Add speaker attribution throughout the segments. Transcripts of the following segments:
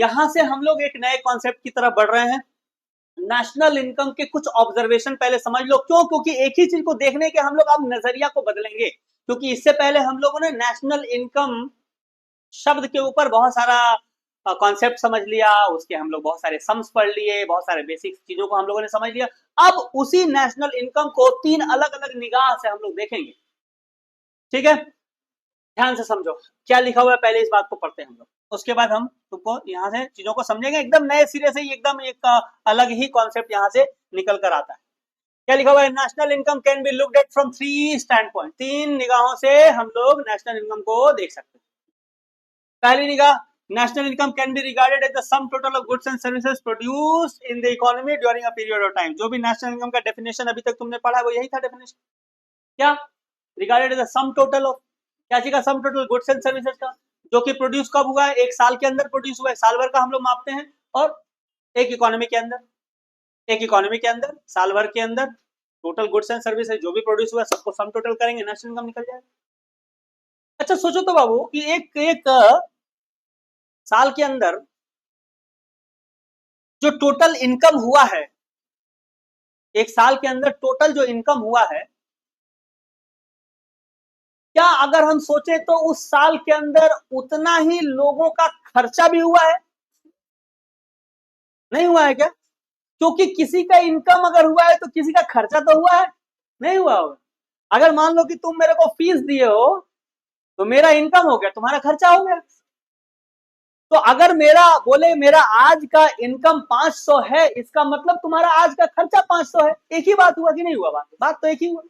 Speaker 1: यहां से हम लोग एक नए कॉन्सेप्ट की तरफ बढ़ रहे हैं। नेशनल इनकम के कुछ ऑब्जर्वेशन पहले समझ लो, क्यों? क्योंकि एक ही चीज को देखने के हम लोग अब नजरिया को बदलेंगे, क्योंकि इससे पहले हम लोगों ने नेशनल इनकम शब्द के ऊपर बहुत सारा कॉन्सेप्ट समझ लिया, उसके हम लोग बहुत सारे सम्स पढ़ लिए, बहुत सारे बेसिक चीजों को हम लोगों ने समझ लिया। अब उसी नेशनल इनकम को 3 अलग अलग निगाह से हम लोग देखेंगे, ठीक है? ध्यान से समझो क्या लिखा हुआ है, पहले इस बात को पढ़ते हैं हम लोग, उसके बाद हम तुमको यहाँ से चीजों को समझेंगे एकदम नए सिरे से, एकदम एक अलग ही कॉन्सेप्ट यहाँ से निकल कर आता है। क्या लिखा हुआ है? National income can B looked at from 3 stand point, 3 निगाहों से हम लोग नेशनल इनकम को देख सकते हैं। पहली निगाह, national income can be regarded as the sum total of goods and services produced in the economy during a period of time. जो भी नेशनल इनकम का डेफिनेशन अभी तक तुमने पढ़ा है वो यही था डेफिनेशन। क्या? Regarded as the sum total of, क्या चीज का sum total? Goods and services का, जो कि प्रोड्यूस कब हुआ है? एक साल के अंदर प्रोड्यूस हुआ है, साल भर का हम लोग मापते हैं, और एक इकोनॉमी के अंदर, एक इकोनॉमी के अंदर साल भर के अंदर टोटल गुड्स एंड सर्विसेज जो भी प्रोड्यूस हुआ है सबको सम टोटल करेंगे, नेशनल इनकम निकल जाएगा। अच्छा सोचो तो बाबू कि एक साल के अंदर जो टोटल इनकम हुआ है, एक साल के अंदर टोटल जो इनकम हुआ है, क्या अगर हम सोचे तो उस साल के अंदर उतना ही लोगों का खर्चा भी हुआ है? नहीं हुआ है क्या? क्योंकि किसी का इनकम अगर हुआ है तो किसी का खर्चा तो हुआ है, नहीं हुआ होगा? अगर मान लो कि तुम मेरे को फीस दिए हो तो मेरा इनकम हो गया, तुम्हारा खर्चा हो गया। तो अगर मेरा आज का इनकम 500 है, इसका मतलब तुम्हारा आज का खर्चा 500 है। एक ही बात हुआ कि नहीं हुआ? बात तो एक ही हुआ।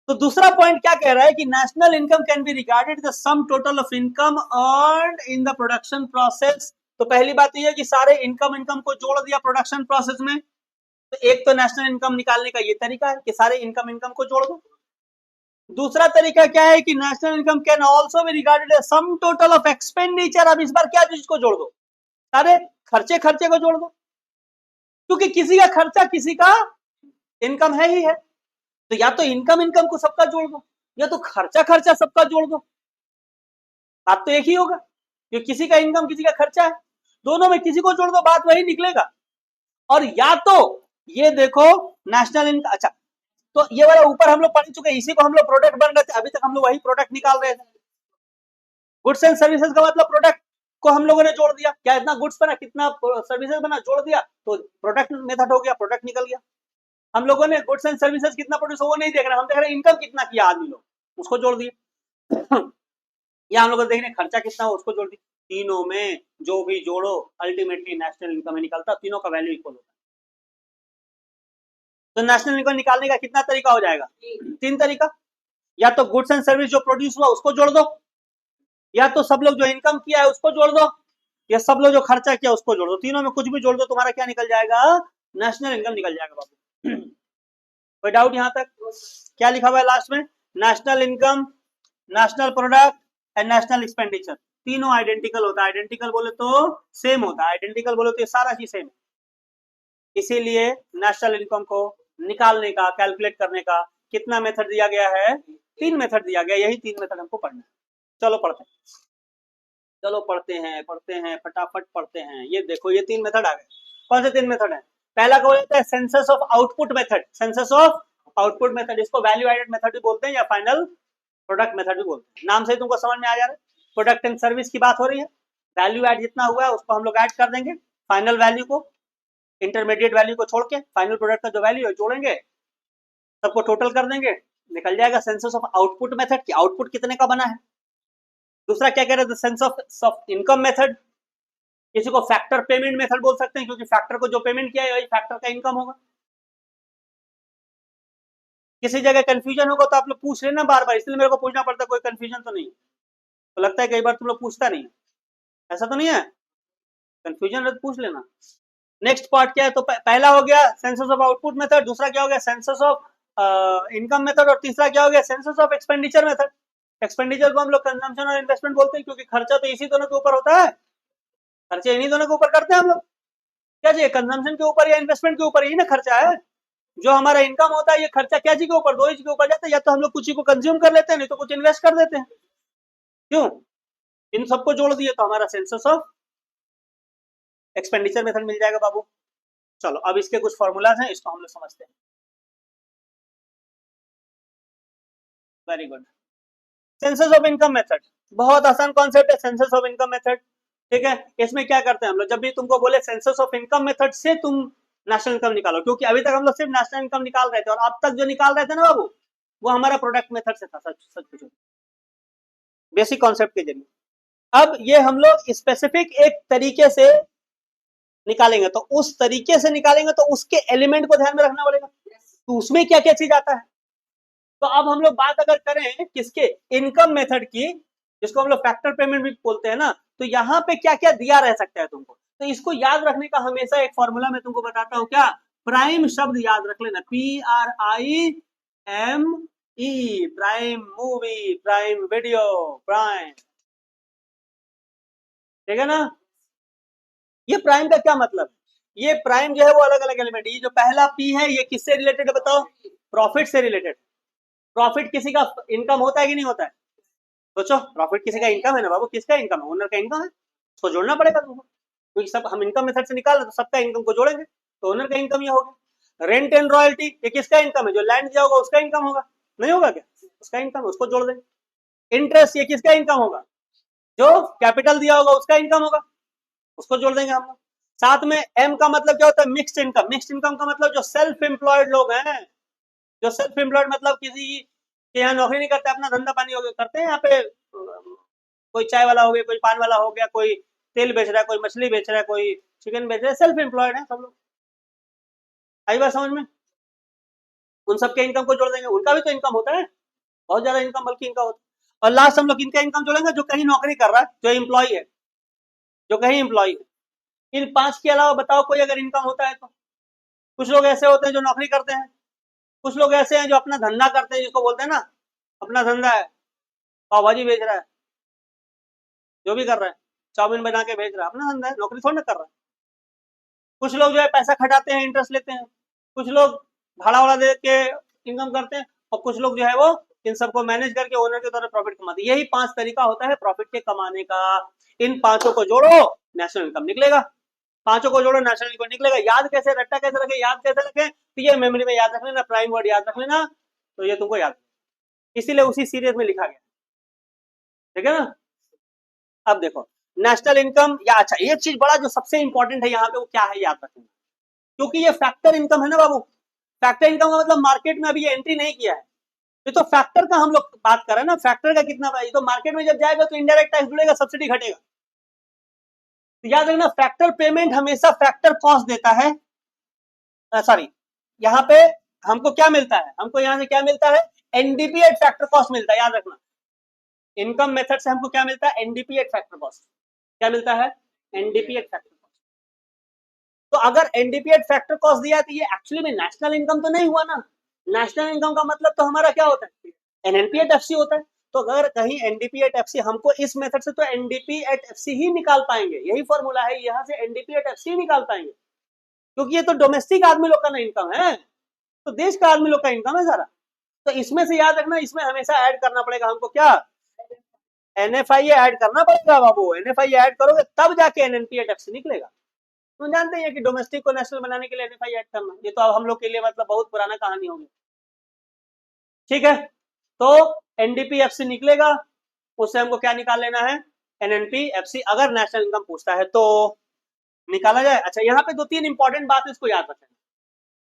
Speaker 1: तो दूसरा पॉइंट क्या कह रहा है कि national income can be regarded the sum total of income earned in the production process. तो पहली बात यह है कि सारे इनकम को जोड़ दिया प्रोडक्शन प्रोसेस में। तो एक तो नेशनल इनकम निकालने का ये तरीका है कि सारे इनकम को जोड़ दो। दूसरा तरीका क्या है कि national income can also be regarded as sum total of expenditure. अब इस बार क्या चीज को जोड़ दो? सारे खर्चे को जोड़ दो, क्योंकि किसी का खर्चा किसी का इनकम है ही है। तो या तो इनकम को सबका जोड़ दो, या तो खर्चा सबका जोड़ दो, बात तो एक ही होगा, क्योंकि किसी का इनकम किसी का खर्चा है, दोनों में किसी को जोड़ दो बात वही निकलेगा। और या तो ये देखो नेशनल इनकम, अच्छा तो ये वाला ऊपर हम लोग पढ़ चुके हैं, इसी को हम लोग प्रोडक्ट बन रहे थे, अभी तक हम लोग वही प्रोडक्ट निकाल रहे थे। गुड्स एंड सर्विसेज का मतलब प्रोडक्ट को हम लोगों ने जोड़ दिया, क्या इतना गुड्स बना कितना सर्विसेज बना, जोड़ दिया तो प्रोडक्ट मेथड हो गया, प्रोडक्ट निकल गया। हम लोगों ने गुड्स एंड सर्विसेज कितना प्रोड्यूस हो वो नहीं देख रहे, हम देख रहे हैं इनकम कितना किया आदमी लोग, उसको जोड़ दिए। या हम लोग देख रहे हैं खर्चा कितना हो, उसको जोड़ दिए। तीनों में जो भी जोड़ो अल्टीमेटली नेशनल इनकम में निकलता, तीनों का वैल्यू इक्वल होता है। तो नेशनल इनकम निकालने का कितना तरीका हो जाएगा? 3 तरीका। या तो गुड्स एंड सर्विस जो प्रोड्यूस हुआ उसको जोड़ दो, या तो सब लोग जो इनकम किया है उसको जोड़ दो, या सब लोग जो खर्चा किया उसको जोड़ दो। तीनों में कुछ भी जोड़ दो, तुम्हारा क्या निकल जाएगा? नेशनल इनकम निकल जाएगा बाबू। कोई डाउट यहां तक? क्या लिखा हुआ है लास्ट में? National income, national product and national expenditure, तीनों आइडेंटिकल होता है। आइडेंटिकल बोले तो सेम होता है, आइडेंटिकल बोले तो ये सारा चीज सेम। इसीलिए नेशनल इनकम को निकालने का, कैलकुलेट करने का कितना मेथड दिया गया है? 3 मेथड दिया गया, यही 3 मेथड हमको पढ़ना है। चलो पढ़ते हैं, चलो पढ़ते हैं फटाफट पढ़ते हैं। ये देखो ये 3 मेथड आ गए। कौन से 3 मेथड है? पहला क्या बोलता है? Census of output method. Census of output method, इसको वैल्यू एडेड मेथड भी बोलते हैं या फाइनल प्रोडक्ट मेथड भी बोलते हैं। नाम से तुमको समझ में आ जा रहा है, प्रोडक्ट एंड सर्विस की बात हो रही है। वैल्यू एड जितना हुआ है उसको हम लोग ऐड कर देंगे, फाइनल वैल्यू को, इंटरमीडिएट वैल्यू को छोड़ के फाइनल प्रोडक्ट का जो वैल्यू है जोड़ेंगे, सबको टोटल कर देंगे, निकल जाएगा सेंसस ऑफ आउटपुट मेथड की आउटपुट कितने का बना है। दूसरा क्या कह रहे हैं? सेंस ऑफ इनकम मेथड, किसी को फैक्टर पेमेंट मेथड बोल सकते हैं, क्योंकि फैक्टर को जो पेमेंट किया है वही फैक्टर का इनकम होगा। किसी जगह कंफ्यूजन होगा तो आप लोग पूछ लेना बार बार, इसलिए मेरे को पूछना पड़ता है, कोई कंफ्यूजन तो नहीं। तो लगता है कई बार तुम लोग पूछता नहीं, ऐसा तो नहीं है? कंफ्यूजन है तो पूछ लेना। नेक्स्ट पार्ट क्या है? तो पहला हो गया सेंसस ऑफ आउटपुट मेथड, दूसरा क्या हो गया? सेंसस ऑफ इनकम मेथड, और तीसरा क्या हो गया? Census of expenditure method. Expenditure को हम लोग कंजम्पशन और इन्वेस्टमेंट बोलते हैं, क्योंकि खर्चा तो इसी दोनों के ऊपर होता है, खर्चे इन्हीं दोनों के ऊपर करते हैं हम लोग। क्या चाहिए? कंजम्पशन के ऊपर या इन्वेस्टमेंट के ऊपर, यही ना खर्चा है। जो हमारा इनकम होता है ये खर्चा क्या चीज के ऊपर? 2 चीज के ऊपर जाता है, या तो हम लोग कुछ ही को कंज्यूम कर लेते हैं, नहीं तो कुछ इन्वेस्ट कर देते हैं। क्यों? इन सबको जोड़ दिए तो हमारा सेंसस ऑफ एक्सपेंडिचर मेथड मिल जाएगा बाबू। चलो अब इसके कुछ फॉर्मूलाज हैं, इसको हम लोग समझते हैं। Very good. Census of income method बहुत आसान कॉन्सेप्ट है, सेंसस ऑफ इनकम मेथड। ठीक है, इसमें क्या करते हैं हम लोग, जब भी तुमको बोले सेंसस ऑफ इनकम मेथड से तुम नेशनल इनकम निकालो, क्योंकि अभी तक हम लोग सिर्फ नेशनल इनकम निकाल रहे थे और अब तक जो निकाल रहे थे ना बाबू, वो हमारा प्रोडक्ट मेथड से था। सच कुछ बेसिक कॉन्सेप्ट के जरिए। अब ये हम लोग स्पेसिफिक एक तरीके से निकालेंगे, तो उस तरीके से निकालेंगे तो उसके एलिमेंट को ध्यान में रखना पड़ेगा, तो उसमें क्या क्या चीज आता है। तो अब हम लोग बात अगर करें किसके, इनकम मेथड की, जिसको हम लोग फैक्टर पेमेंट भी बोलते हैं ना, तो यहाँ पे क्या क्या दिया रह सकता है तुमको, तो इसको याद रखने का हमेशा एक फॉर्मूला मैं तुमको बताता हूँ। क्या, प्राइम शब्द याद रख लेना, PRIME, prime movie, prime video, prime. ठीक है ना, ये प्राइम का क्या मतलब, ये प्राइम जो है वो अलग अलग एलिमेंट, ये जो पहला P है ये किससे रिलेटेड है बताओ, प्रॉफिट से रिलेटेड। प्रॉफिट किसी का इनकम होता है कि नहीं होता है, सोचो, प्रॉफिट किसी का इनकम है ना बाबू, किसका इनकम है, ओनर का इनकम है, उसको जोड़ना पड़ेगा तुमको, क्योंकि सब हम इनकम मेथड से निकाल रहे तो सबका इनकम को जोड़ेंगे, तो ओनर का इनकम ये होगा। रेंट एंड रॉयल्टी ये किसका इनकम है, जो लैंड दिया होगा उसका इनकम होगा, नहीं होगा क्या, उसका इनकम, उसको जोड़ देंगे। इंटरेस्ट ये किसका इनकम होगा, जो कैपिटल दिया होगा उसका इनकम होगा, उसको जोड़ देंगे हम लोग। साथ में एम का मतलब क्या होता है, मिक्स्ड इनकम। मिक्स्ड इनकम का मतलब जो सेल्फ एम्प्लॉयड लोग हैं, जो सेल्फ एम्प्लॉयड मतलब किसी के यहाँ नौकरी नहीं करते, अपना धंधा पानी हो गया करते हैं, यहाँ पे कोई चाय वाला हो गया, कोई पान वाला हो गया, कोई तेल बेच रहा है, कोई मछली बेच रहा है, कोई चिकन बेच रहा है, सेल्फ एम्प्लॉयड है सब लोग। आई बात समझ में, उन सबके इनकम को जोड़ देंगे, उनका भी तो इनकम होता है, बहुत ज्यादा इनकम बल्कि इनका होता है। और लास्ट हम लोग इनका इनकम जोड़ेंगे, जो कहीं नौकरी कर रहा है, जो एम्प्लॉय है, जो कहीं एम्प्लॉय है। इन पांच के अलावा बताओ कोई अगर इनकम होता है तो। कुछ लोग ऐसे होते हैं जो नौकरी करते हैं, कुछ लोग ऐसे हैं जो अपना धंधा करते हैं, जिसको बोलते हैं ना अपना धंधा है, पाव भाजी बेच रहा है, जो भी कर रहा है, चाउमीन बना के बेच रहा है, अपना धंधा है, नौकरी थोड़ी ना कर रहा है। कुछ लोग जो है पैसा खटाते हैं, इंटरेस्ट लेते हैं, कुछ लोग भाड़ा वाड़ा दे के इनकम करते हैं, और कुछ लोग जो है वो इन सबको मैनेज करके ओनर के द्वारा प्रॉफिट कमाते हैं। यही 5 तरीका होता है प्रॉफिट के कमाने का। इन पांचों को जोड़ो, नेशनल इनकम निकलेगा। पांचों को जोड़ो, नेशनल इनकम निकलेगा। याद कैसे, रट्टा कैसे रखे, याद कैसे रखे, तो ये मेमोरी में याद रख लेना, प्राइम वर्ड याद रख लेना, तो ये तुमको याद, इसीलिए उसी सीरीज में लिखा गया। ठीक है ना। अब देखो नेशनल इनकम, या अच्छा एक चीज बड़ा जो सबसे इंपॉर्टेंट है यहाँ पे, वो क्या है याद रखना, क्योंकि ये फैक्टर इनकम है ना बाबू। फैक्टर इनकम का मतलब मार्केट में अभी ये एंट्री नहीं किया है, ये तो फैक्टर का हम लोग बात कर रहे हैं ना, फैक्टर का कितना, ये तो मार्केट में जब जाएगा तो इनडायरेक्ट टैक्स जुड़ेगा, सब्सिडी घटेगा। तो याद रखना, फैक्टर पेमेंट हमेशा फैक्टर कॉस्ट देता है, सॉरी, यहाँ पे हमको क्या मिलता है, हमको यहाँ से क्या मिलता है, एनडीपी एट फैक्टर कॉस्ट मिलता है। याद रखना, इनकम मेथड से हमको क्या मिलता है, एनडीपी एट फैक्टर कॉस्ट। क्या मिलता है, एनडीपी एट फैक्टर कॉस्ट। तो अगर एनडीपी एट फैक्टर कॉस्ट दिया तो ये एक्चुअली में नेशनल इनकम तो नहीं हुआ ना। नेशनल इनकम का मतलब तो हमारा क्या होता है, एनएनपी एट एफसी होता है। तो अगर कहीं एनडीपी एट एफसी, हमको इस मेथड से तो एनडीपी एट एफसी ही निकाल पाएंगे, यही फॉर्मूला है, यहाँ से एनडीपी एट एफसी निकाल पाएंगे, क्योंकि ये तो डोमेस्टिक आदमी लोग का ना इनकम है, तो देश का आदमी लोग का इनकम है सारा। तो इसमें से याद रखना, इसमें हमेशा ऐड करना पड़ेगा हमको, क्या, एनएफआई ऐड करना पड़ेगा बाबू। एनएफआई ऐड करोगे तब जाके एनएनपी एट एफसी निकलेगा। तुम जानते हैं कि डोमेस्टिक को नेशनल बनाने के लिए एनएफआई ऐड करना, ये तो अब हम लोग के लिए मतलब बहुत पुराना कहानी होगी। ठीक है, तो एनडीपीएफसी निकलेगा, उससे हमको क्या निकाल लेना है, एनएनपीएफसी, अगर नेशनल इनकम पूछता है तो निकाला जाए। अच्छा यहाँ पे 2-3 इंपॉर्टेंट बात है, इसको याद रखना,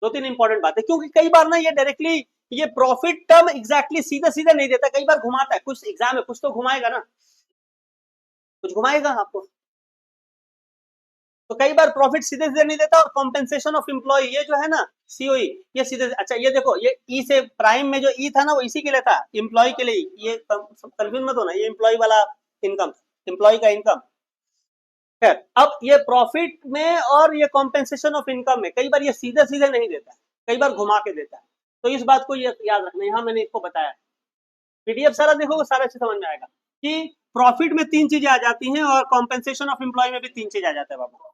Speaker 1: 2-3 इंपॉर्टेंट बात है, क्योंकि कई बार ना ये डायरेक्टली ये प्रॉफिट टर्म एग्जैक्टली सीधा सीधा नहीं देता, कई बार घुमाता है, कुछ एग्जाम में कुछ तो घुमाएगा ना, कुछ घुमाएगा आपको। तो कई बार प्रॉफिट सीधे सीधे नहीं देता, और कॉम्पेंसेशन ऑफ एम्प्लॉय ये जो है ना, सीओई, ये सीधे, अच्छा ये देखो, ये ई से प्राइम में जो ई था ना, वो इसी के लिए था, एम्प्लॉय के लिए, ये कंफ्यूज मत होना, ये एम्प्लॉय वाला इनकम, एम्प्लॉय का इनकम। खैर, अब ये प्रॉफिट में और ये कॉम्पेंसेशन ऑफ इनकम में कई बार ये सीधे सीधे नहीं देता है, कई बार घुमा के देता है, तो इस बात को ये याद रखना। यहाँ मैंने इसको बताया, पीडीएफ सारा देखोगे सारा चीज समझ में आएगा कि प्रॉफिट में 3 चीजें आ जाती हैं, और कॉम्पेंसेशन ऑफ एम्प्लॉय में भी 3 चीज आ जाता है बाबू।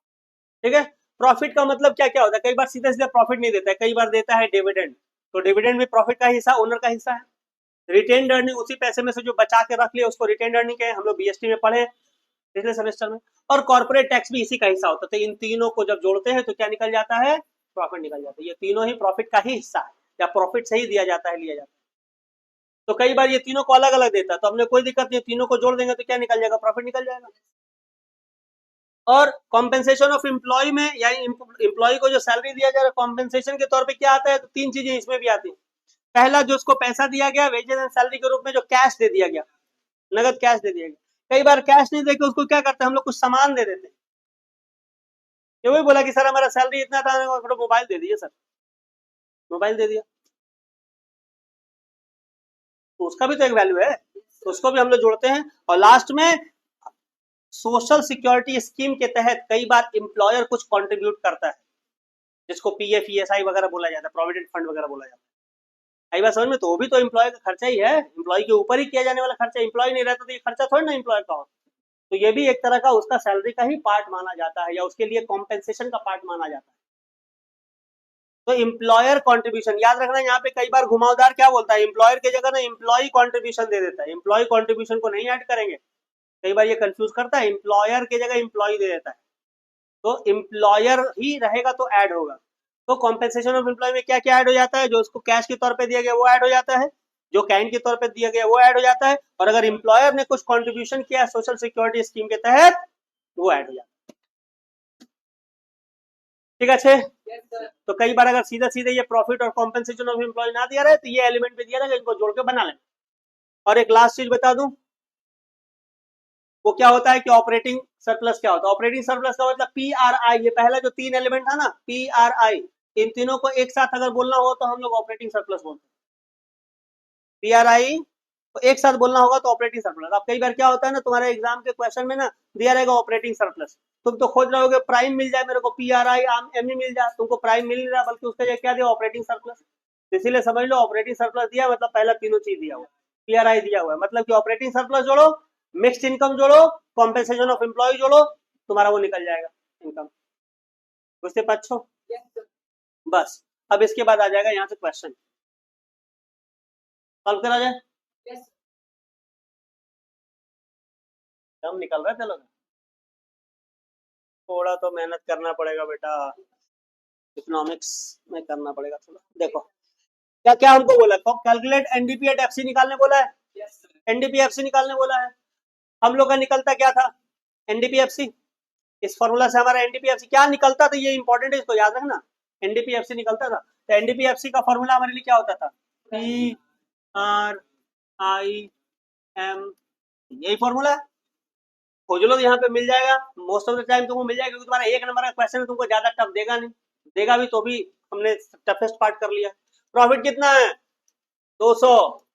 Speaker 1: ठीक है, प्रॉफिट का मतलब क्या क्या होता है, कई बार सीधे सीधे प्रॉफिट नहीं देता है, कई बार देता है डिविडेंड, तो डिविडेंड में प्रॉफिट का हिस्सा ओनर का हिस्सा है। रिटेन्ड अर्निंग, उसी पैसे में से जो बचा के रख लिया उसको रिटेन्ड अर्निंग कहे, हम लोग बीएसटी में पढ़े, पिछले सेमेस्टर में। और कॉर्पोरेट टैक्स भी इसी का हिस्सा होता है। तो इन तीनों को जब जोड़ते हैं तो क्या निकल जाता है, प्रॉफिट निकल जाता है। ये तीनों ही प्रॉफिट का ही हिस्सा है, या प्रॉफिट से ही दिया जाता है, लिया जाता है। तो कई बार ये तीनों को अलग अलग देता है, तो हमने कोई दिक्कत नहीं, तीनों को जोड़ देंगे तो क्या निकल जाएगा, प्रॉफिट निकल जाएगा। और कॉम्पेंसेशन ऑफ एम्प्लॉय में, यानी एम्प्लॉय को जो सैलरी दिया जा रहा है कॉम्पेंसेशन के तौर पे क्या आता है, तो तीन चीजें इसमें भी आती है। पहला, जो उसको पैसा दिया गया वेजेस एंड सैलरी के रूप में, जो कैश दे दिया गया, नगद कैश दे दिया गया। कई बार कैश नहीं देके उसको क्या करते हैं हम लोग, कुछ सामान दे देते हैं। ये वही बोला कि सर हमारा सैलरी इतना था, मोबाइल दे दिए सर, मोबाइल दे दिया, तो उसका भी तो एक वैल्यू है, तो उसको भी हम लोग जोड़ते हैं। और लास्ट में सोशल सिक्योरिटी स्कीम के तहत कई बार एम्प्लॉयर कुछ कंट्रीब्यूट करता है, जिसको पीएफ ईएसआई वगैरह बोला जाता है, प्रोविडेंट फंड वगैरह बोला जाता है। कई बार समझ में, तो वो भी तो एम्प्लॉय का खर्चा ही है, एम्प्लॉय के ऊपर ही किया जाने वाला खर्चा। एम्प्लॉय नहीं रहता तो ये खर्चा थोड़ी ना एम्प्लॉय का हो। तो ये भी एक तरह का उसका सैलरी का ही पार्ट माना जाता है, या उसके लिए कॉम्पेंसेशन का पार्ट माना जाता है। तो एम्प्लॉयर कंट्रीब्यूशन याद रखना, यहाँ पे कई बार घुमावदार क्या बोलता है, एम्प्लॉयर की जगह ना एम्प्लॉय कंट्रीब्यूशन दे देता है। एम्प्लॉय कंट्रीब्यूशन को नहीं ऐड करेंगे, कई बार ये कंफ्यूज करता है, एम्प्लॉयर की जगह एम्प्लॉय दे देता है। तो एम्प्लॉयर ही रहेगा तो ऐड होगा। तो कॉम्पेंसेशन ऑफ एम्प्लॉय में क्या क्या ऐड हो जाता है, जो उसको कैश के तौर पे दिया गया वो ऐड हो जाता है, जो कैन के तौर पे दिया गया वो ऐड हो जाता है, और अगर एम्प्लॉयर ने कुछ कंट्रीब्यूशन किया सोशल सिक्योरिटी स्कीम के तहत वो ऐड हो जाता है। ठीक है। तो कई बार अगर सीधा सीधे ये प्रॉफिट और कॉम्पेंसेशन ऑफ एम्प्लॉय ना दिया रहे तो ये एलिमेंट पे दिया रहेगा, इनको जोड़ के बना लें। और एक लास्ट चीज बता दूं, वो क्या होता है कि ऑपरेटिंग सरप्लस क्या होता है। ऑपरेटिंग सरप्लस का मतलब PRI, ये पहला जो तीन एलिमेंट था ना PRI, इन तीनों को एक साथ अगर बोलना हो तो हम लोग ऑपरेटिंग सरप्लस बोलते हैं। PRI तो एक साथ बोलना होगा तो ऑपरेटिंग सरप्लस। अब कई बार क्या होता है ना, तुम्हारे एग्जाम के क्वेश्चन में ना दिया रहेगा ऑपरेटिंग सरप्लस, तुम तो खोज रहे होगे प्राइम मिल जाए मेरे को, PRI ME मिल जाए, तुमको प्राइम मिल नहीं रहा, बल्कि उसका क्या दिया, ऑपरेटिंग सरप्लस। इसीलिए समझ लो ऑपरेटिंग सरप्लस दिया मतलब पहला तीनों चीज दिया हुआ, PRI दिया हुआ है, मतलब कि ऑपरेटिंग सरप्लस जोड़ो, मिक्स्ड इनकम जोड़ो, कॉम्पेंसेशन ऑफ एम्प्लॉय जोड़ो, तुम्हारा वो निकल जाएगा इनकम। बुझते पच्छो? बस अब इसके बाद आ जाएगा यहाँ से क्वेश्चन, सॉल्व करा जाए। हम निकल रहे थे लोग, थोड़ा तो मेहनत करना पड़ेगा बेटा, इकोनॉमिक्स में करना पड़ेगा थोड़ा। देखो क्या क्या हमको बोला, कैलकुलेट एनडीपी एट एफसी निकालने बोला है, एनडीपी एफसी निकालने बोला है। हम लोग का निकलता क्या था, एनडीपी एफसी। इस फॉर्मूला से हमारा एनडीपी एफसी क्या निकलता था, ये इंपॉर्टेंट है, इसको याद रखना। एनडीपी एफसी निकलता था, तो एनडीपी एफसी का फॉर्मूला हमारे लिए क्या होता था, PRIM, यही फॉर्मूला है। खोज लो यहाँ पे मिल जाएगा, मोस्ट ऑफ द टाइम तुमको मिल जाएगा, क्योंकि तुम्हारा एक नंबर का क्वेश्चन है, तुमको ज्यादा टफ देगा नहीं, देगा भी तो भी हमने टफेस्ट पार्ट कर लिया। प्रॉफिट कितना है, 200।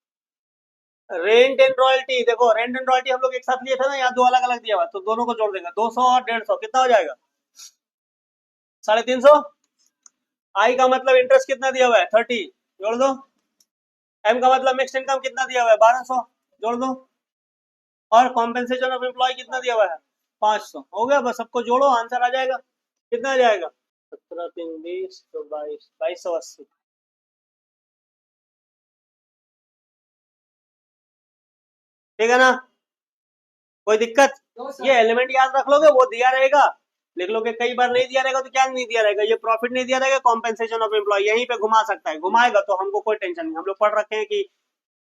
Speaker 1: रेंट एंड रॉयल्टी, देखो रेंट एंड रॉयल्टी हम लोग एक साथ लिए थे ना, यहाँ दो अलग अलग दिया हुआ, तो दोनों को जोड़ देगा, 200 और 150 कितना हो जाएगा, 350। आई का मतलब इंटरेस्ट कितना दिया हुआ है, 30, जोड़ दो। एम का मतलब मिक्स्ड इनकम कितना दिया हुआ है, 1200, जोड़ दो। और कॉम्पेंसेशन ऑफ एम्प्लॉय कितना दिया हुआ है, 500। हो गया, बस सबको जोड़ो, आंसर आ जाएगा। कितना आ जाएगा, 17 3 20 तो 2280। ठीक है ना, कोई दिक्कत, ये एलिमेंट याद रख लोगे, वो दिया रहेगा, लिख लोगे। कई बार नहीं दिया रहेगा तो क्या नहीं दिया रहेगा, ये प्रॉफिट नहीं दिया रहेगा, कॉम्पेंसेशन ऑफ एम्प्लॉय यहीं पे घुमा सकता है, घुमाएगा तो हमको कोई टेंशन नहीं। हम लोग पढ़ रखे हैं कि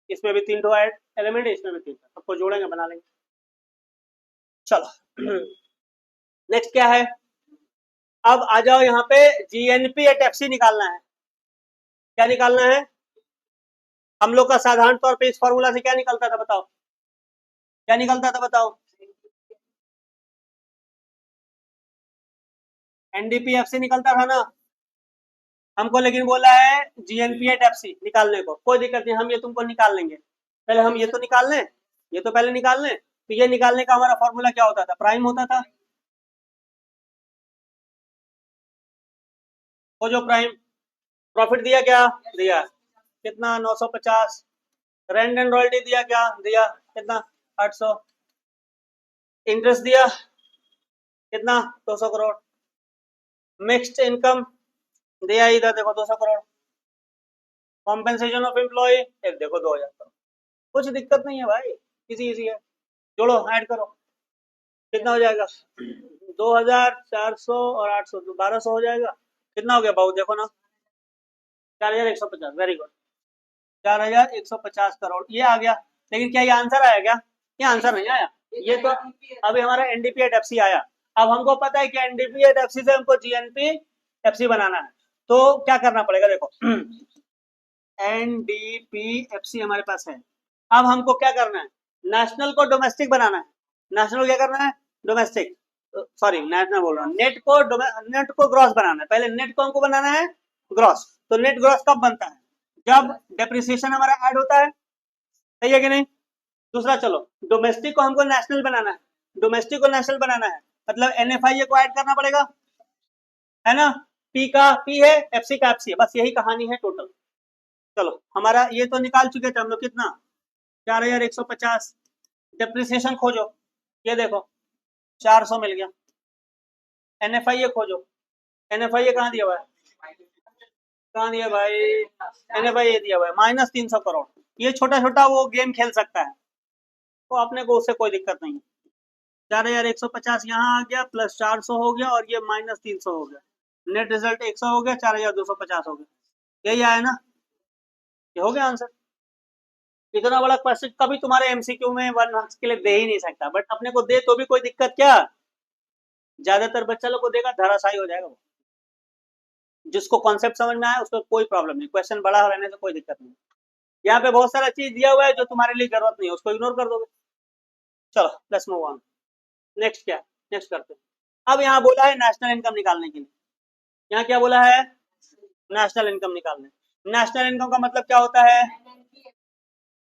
Speaker 1: इसमें भी 3 एलिमेंट है, इसमें भी 3, सबको जोड़ेंगे बना लेंगे। चलो नेक्स्ट क्या है, अब आ जाओ यहाँ पे जीएनपी एट एफसी निकालना है। क्या निकालना है, हम लोग का साधारण तौर पे इस फॉर्मूला से क्या निकलता था बताओ, क्या निकलता था बताओ, एनडीपीएफसी निकलता था ना हमको, लेकिन बोला है जीएनपी एट एफसी निकालने को। कोई दिक्कत नहीं, हम ये तुमको निकाल लेंगे, पहले हम ये तो निकाल लें, ये तो पहले निकाल लें। तो ये निकालने का हमारा फॉर्मूला क्या होता था, प्राइम होता था। वो जो प्राइम, प्रॉफिट दिया क्या दिया, कितना 950। रेंट एंड रॉयल्टी दिया क्या दिया, कितना 800। इंटरेस्ट दिया कितना 200 करोड़। मिक्स्ड इनकम दिया इधर देखो 200 करोड़। कॉम्पेंसेशन ऑफ एम्प्लॉय एक देखो 2000 करोड़। कुछ दिक्कत नहीं है भाई, इजी इजी है, जोड़ो ऐड करो। कितना हो जाएगा? 2400 और 800 तो 1200 हो जाएगा। कितना हो गया बाबू देखो ना? 4150। Very good. 4150 करोड़ ये आ गया। लेकिन क्या ये आंसर आया क्या? ये आंसर नहीं आया। ये तो अभी हमारा एनडीपी एट एफसी आया। अब हमको पता है कि एनडीपी एट एफसी से हमको जीएनपी एफसी बनाना है। तो क्या करना पड़ेगा देखो, एनडीपी एफसी हमारे पास है। अब हमको क्या करना है? नेशनल को डोमेस्टिक बनाना है। नेशनल क्या करना है? डोमेस्टिक, सॉरी नेशनल बोल रहा हूँ, नेट को ग्रॉस बनाना है। पहले नेट को हमको बनाना है ग्रॉस। तो नेट ग्रॉस कब बनता है? जब डेप्रिसिएशन हमारा ऐड होता है। सही है कि नहीं? दूसरा चलो, डोमेस्टिक को हमको नेशनल बनाना है। डोमेस्टिक को नेशनल बनाना है मतलब एनएफआईए को ऐड करना पड़ेगा, है ना? पी का पी है, एफसी का एफसी है, बस यही कहानी है टोटल। चलो हमारा ये तो निकाल चुके थे हम लोग। कितना? 4150। डेप्रिसिएशन खोजो। ये देखो 400 मिल गया। एनएफआईए खोजो। एनएफआईए कहाँ दिया हुआ है? कहाँ दिया भाई? एनएफआईए दिया हुआ है -300 करोड़। ये छोटा छोटा वो गेम खेल सकता है, तो अपने को उससे कोई दिक्कत नहीं है। 4150 यहाँ आ गया, प्लस 400 हो गया, और ये -300 हो गया। नेट रिजल्ट 100 हो गया, 4250 हो गया। यही आया ना? ये हो गया आंसर। इतना बड़ा क्वेश्चन कभी तुम्हारे एमसीक्यू में 1 मार्क्स के लिए दे ही नहीं सकता, बट अपने को दे तो भी कोई दिक्कत क्या? ज्यादातर बच्चा लोग को देगा धराशायी हो जाएगा वो। जिसको कॉन्सेप्ट समझ में आया उसको कोई प्रॉब्लम नहीं, क्वेश्चन बड़ा रहने से कोई दिक्कत नहीं। यहाँ पे बहुत सारा चीज दिया हुआ है जो तुम्हारे लिए जरूरत नहीं है, उसको इग्नोर कर दोगे। चलो लेट्स मूव ऑन। नेक्स्ट क्या? नेक्स्ट करते हैं। अब यहाँ बोला है नेशनल इनकम निकालने के लिए। यहाँ क्या बोला है? नेशनल इनकम निकालने। नेशनल इनकम का मतलब क्या होता है?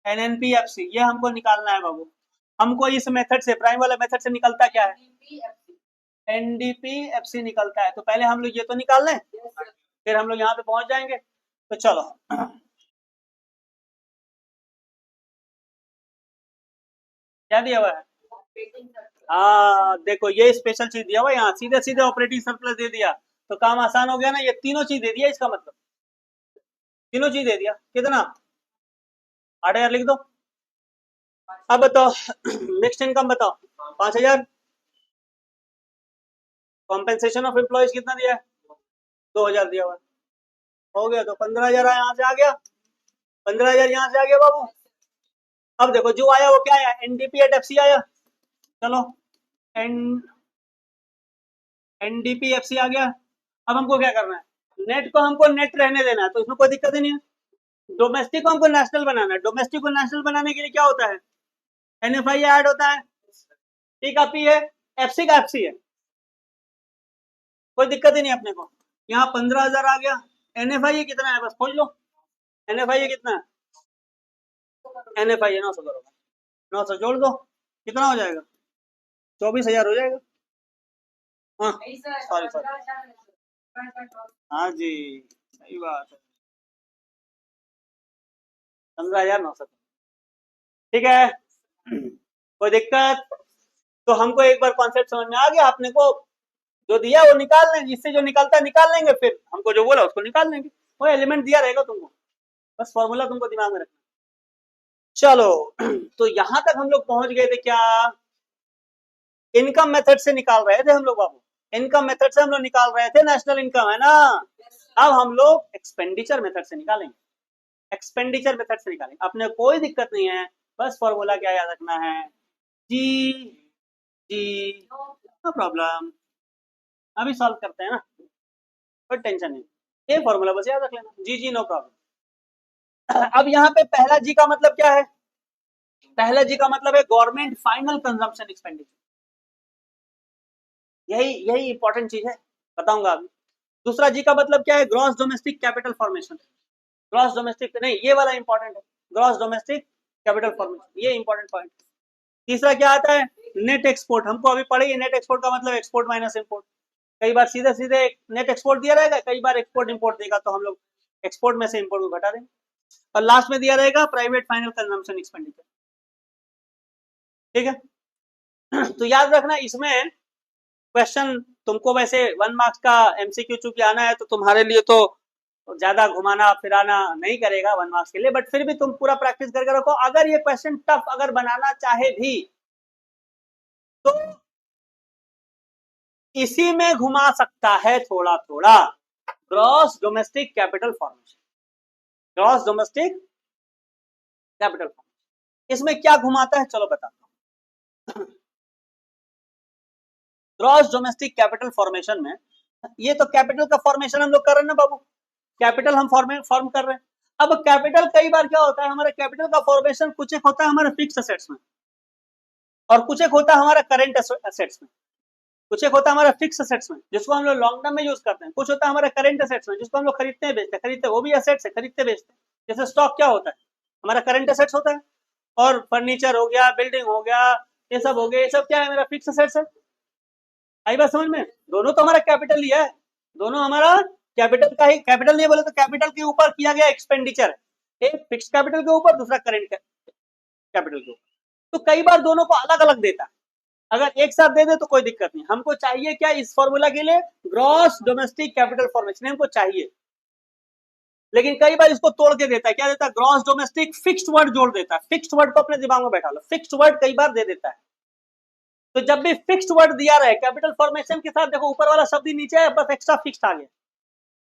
Speaker 1: एनएनपीएफसी। ये हमको निकालना है बाबू। हमको इस मेथड से, प्राइम वाला मेथड से निकलता क्या है? एनडीपीएफसी निकलता है। तो पहले हम लोग ये तो निकाल लें, फिर हम लोग यहाँ पे पहुंच जाएंगे। तो चलो क्या दिया हुआ है? हाँ देखो, ये स्पेशल चीज दिया हुआ है। यहाँ सीधे सीधे ऑपरेटिंग सरप्लस दे दिया तो काम आसान हो गया ना। ये तीनों चीज दे दिया, इसका मतलब तीनों चीज दे दिया। कितना? 8000 लिख दो। अब बताओ नेक्स्ट इनकम बताओ। 5000। कॉम्पेंसेशन ऑफ एम्प्लॉयज कितना दिया है? 2000 दिया हुआ है। हो गया। तो 15000 यहाँ से आ गया। 15000 यहाँ से आ गया बाबू। अब देखो जो आया वो क्या आया? एनडीपी एट एफसी आया। चलो एन एनडीपी एफसी आ गया। अब हमको क्या करना है? नेट को हमको नेट रहने देना है, तो इसमें कोई दिक्कत ही नहीं है। डोमेस्टिक को हमको नेशनल बनाना है। डोमेस्टिक को नेशनल बनाने के लिए क्या होता है? एनएफआई ऐड होता है। पी का पी है, एफसी का एफसी है, कोई दिक्कत ही नहीं अपने को। यहाँ 15000 आ गया। एनएफआई कितना है बस खोज लो। एनएफआई कितना है? एनएफआई 900 करोड़। 900 जोड़ दो, कितना हो जाएगा? 24,000 हो जाएगा। हाँ सॉरी सॉरी, हाँ जी सही बात है। 15,900। ठीक है कोई दिक्कत? तो हमको एक बार कॉन्सेप्ट समझ में आ गया। आपने को जो दिया वो निकाल लें, जिससे जो निकलता है निकाल लेंगे, फिर हमको जो बोला उसको निकाल लेंगे। वो एलिमेंट दिया रहेगा तुमको, बस फॉर्मूला तुमको दिमाग में रखना। चलो तो यहां तक हम लोग पहुंच गए थे क्या? इनकम मेथड से निकाल रहे थे हम लोग बाबू। इनकम मेथड से हम लोग निकाल रहे थे नेशनल इनकम, है ना? अब हम लोग एक्सपेंडिचर मेथड से निकालेंगे। एक्सपेंडिचर मेथड से निकालेंगे, अपने कोई दिक्कत नहीं है। बस फॉर्मूला क्या याद रखना है? जी जी नो प्रॉब्लम, अभी सॉल्व करते हैं ना, कोई टेंशन नहीं। ये फॉर्मूला बस याद रख लेना, जी जी नो प्रॉब्लम। अब यहाँ पे पहला जी का मतलब क्या है? पहला जी का मतलब है गवर्नमेंट फाइनल कंजम्पशन एक्सपेंडिचर। यही यही इंपॉर्टेंट चीज है, बताऊंगा अभी। दूसरा जी का मतलब क्या है? Gross domestic capital formation. Gross domestic नहीं, ये वाला इंपॉर्टेंट है, ग्रॉस डोमेस्टिक कैपिटल फॉर्मेशन, ये इंपॉर्टेंट पॉइंट। तीसरा क्या आता है? Net export. हमको अभी पढ़ेगी नेट एक्सपोर्ट का मतलब एक्सपोर्ट माइनस इंपोर्ट। कई बार सीधे सीधे नेट एक्सपोर्ट दिया रहेगा, कई बार एक्सपोर्ट इंपोर्ट देगा, तो हम लोग एक्सपोर्ट में से इंपोर्ट को घटा देंगे। और लास्ट में दिया रहेगा प्राइवेट फाइनल कंजम्पशन एक्सपेंडिचर। ठीक है तो याद रखना इसमें क्वेश्चन तुमको वैसे 1 मार्क्स का एमसीक्यू चूंकि आना है, तो तुम्हारे लिए तो ज्यादा घुमाना फिराना नहीं करेगा 1 मार्क्स के लिए, बट फिर भी तुम पूरा प्रैक्टिस करके रखो। अगर ये क्वेश्चन टफ अगर बनाना चाहे भी तो इसी में घुमा सकता है थोड़ा थोड़ा, gross domestic capital formation, gross domestic capital formation. इसमें क्या घुमाता है चलो बताता हूं। ग्रॉस डोमेस्टिक कैपिटल फॉर्मेशन में, ये तो कैपिटल का फॉर्मेशन हम लोग कर रहे हैं ना बाबू, कैपिटल हम फॉर्म कर रहे हैं। अब कैपिटल कई बार क्या होता है, हमारे कैपिटल का फॉर्मेशन कुछ एक होता है हमारे फिक्स असेट्स में, और कुछ एक होता है हमारा करंट असेट्स में, कुछ एक होता है हमारा फिक्स असेट्स में जिसको हम लोग लॉन्ग टर्म में यूज करते हैं, कुछ होता है हमारा करंट असेट्स में जिसको हम लोग खरीदते हैं बेचते हैं, खरीदते हैं वो भी असेट्स है, खरीदते बेचते हैं। जैसे स्टॉक क्या होता है, हमारा करंट असेट्स होता है, और फर्नीचर हो गया, बिल्डिंग हो गया, ये सब हो गया, ये सब क्या है, मेरा फिक्स असेट्स है। आई बात समझ में, दोनों तो हमारा कैपिटल ही है, दोनों हमारा कैपिटल का ही, कैपिटल नहीं बोले तो कैपिटल के ऊपर किया गया एक्सपेंडिचर, एक फिक्स कैपिटल के ऊपर, दूसरा करंट कैपिटल के ऊपर। तो कई बार दोनों को अलग अलग देता है, अगर एक साथ दे दे तो कोई दिक्कत नहीं। हमको चाहिए क्या इस फॉर्मूला के लिए, ग्रॉस डोमेस्टिक कैपिटल फॉर्मेशन हमको चाहिए, लेकिन कई बार इसको तोड़ के देता है, क्या देता है, ग्रॉस डोमेस्टिक फिक्स्ड वर्ड जोड़ देता है। फिक्स्ड वर्ड को अपने दिमाग में बैठा लो, फिक्स्ड वर्ड कई बार दे देता है। तो जब भी फिक्स्ड वर्ड दिया रहे कैपिटल फॉर्मेशन के साथ, देखो ऊपर वाला शब्द ही नीचे है, बस एक्स्ट्रा फिक्स्ड आ गया,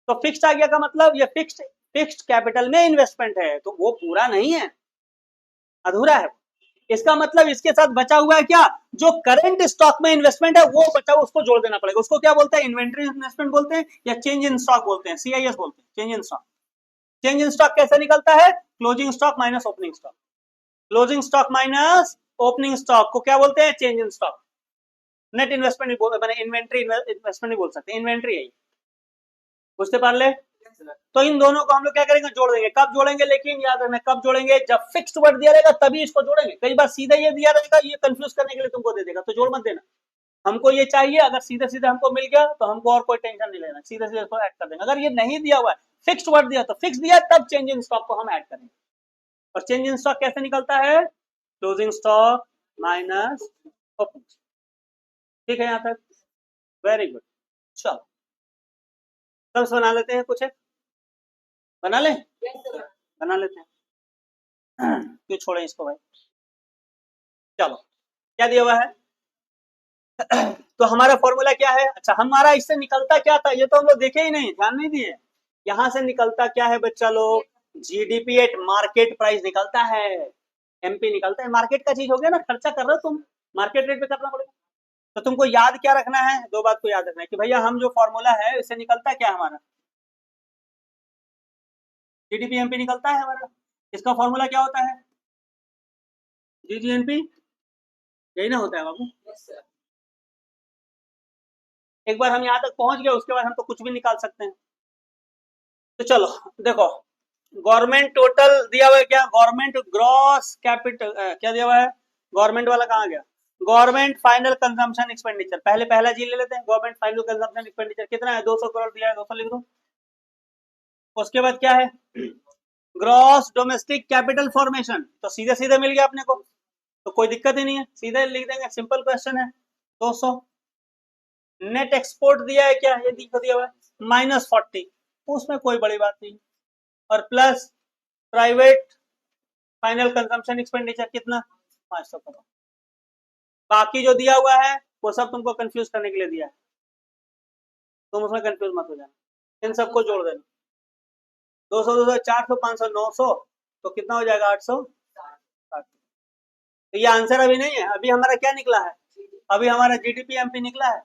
Speaker 1: तो फिक्स्ड आ गया का मतलब ये फिक्स्ड कैपिटल में इन्वेस्टमेंट है, तो वो पूरा नहीं है, अधूरा है। इसका मतलब इसके साथ बचा हुआ है क्या, जो करंट स्टॉक में इन्वेस्टमेंट है वो बचा हुआ, उसको जोड़ देना पड़ेगा। उसको क्या बोलते हैं, इन्वेंट्री इन्वेस्टमेंट बोलते हैं, या चेंज इन स्टॉक बोलते हैं, CIS बोलते हैं, change in stock. Change in stock कैसे निकलता है, closing stock minus opening stock, closing stock minus opening stock को क्या बोलते हैं, change in stock. Net investment नहीं बोल, मैंने इन्वेंट्री इन्वेस्टमेंट नहीं बोल सकते, इन्वेंट्री है, बुझते पारले। तो इन दोनों को हम लोग क्या करेंगे, जोड़ देंगे। कब जोड़ेंगे, लेकिन याद रखना कब जोड़ेंगे, जब फिक्स्ड वर्ड दिया रहेगा तभी इसको जोड़ेंगे। कई बार सीधा ये दिया रहेगा, ये कंफ्यूज करने के लिए तुमको दे देगा, तो जोड़ मत देना। हमको ये चाहिए, अगर सीधे सीधे हमको मिल गया तो हमको और कोई टेंशन नहीं लेना, सीधे सीधे इसको ऐड कर देंगे। अगर ये नहीं दिया हुआ है, फिक्स्ड वर्ड दिया तो फिक्स दिया, तब चेंज इन स्टॉक को हम ऐड करेंगे। और चेंज इन स्टॉक कैसे निकलता है, क्लोजिंग स्टॉक माइनस ओपनिंग। ठीक है यहाँ तक, वेरी गुड। चलो सब बना लेते हैं, कुछ है बना ले, बना लेते हैं, क्यों छोड़े इसको भाई। चलो क्या दिया हुआ है, तो हमारा फॉर्मूला क्या है, अच्छा हमारा इससे निकलता क्या था, ये तो हम लोग देखे ही नहीं, ध्यान नहीं दिए। यहां से निकलता क्या है बच्चा लोग, GDP एट मार्केट प्राइस निकलता है, MP निकलता है। मार्केट का चीज हो गया ना, खर्चा कर रहे हो तुम, मार्केट रेट पे करना पड़ेगा। तो तुमको याद क्या रखना है, दो बात को याद रखना है कि भैया हम जो फॉर्मूला है इससे निकलता क्या हमारा, GDP MP निकलता है हमारा। इसका फॉर्मूला क्या होता है, GGNP, यही ना होता है बाबू। एक बार हम यहाँ तक पहुंच गए, उसके बाद हम तो कुछ भी निकाल सकते हैं। तो चलो देखो, गवर्नमेंट टोटल दिया हुआ है क्या, गवर्नमेंट ग्रॉस कैपिटल क्या दिया हुआ है, गवर्नमेंट वाला कहाँ गया, गवर्नमेंट फाइनल कंजम्पशन एक्सपेंडिचर, पहले पहला जी ले लेते हैं, गवर्नमेंट फाइनल कंजम्पशन एक्सपेंडिचर कितना है, 200 करोड़ दिया है, 200 लिख दो। उसके बाद क्या है, ग्रॉस डोमेस्टिक कैपिटल फॉर्मेशन, तो सीधे सीधे मिल गया अपने को, तो कोई दिक्कत ही नहीं है, सीधे लिख देंगे, सिंपल क्वेश्चन है, 200। नेट एक्सपोर्ट दिया है क्या, ये दिया हुआ है -40, उसमें कोई बड़ी बात नहीं, और plus private final consumption expenditure कितना, 500 करोड़। बाकी जो दिया हुआ है वो सब तुमको कंफ्यूज करने के लिए दिया है, तुम उसमें कंफ्यूज मत हो जाना, इन सबको जोड़ देना, 200 200 400 500 900, तो कितना हो जाएगा, 860। तो ये आंसर अभी नहीं है, अभी हमारा क्या निकला है, अभी हमारा GDP MP निकला है,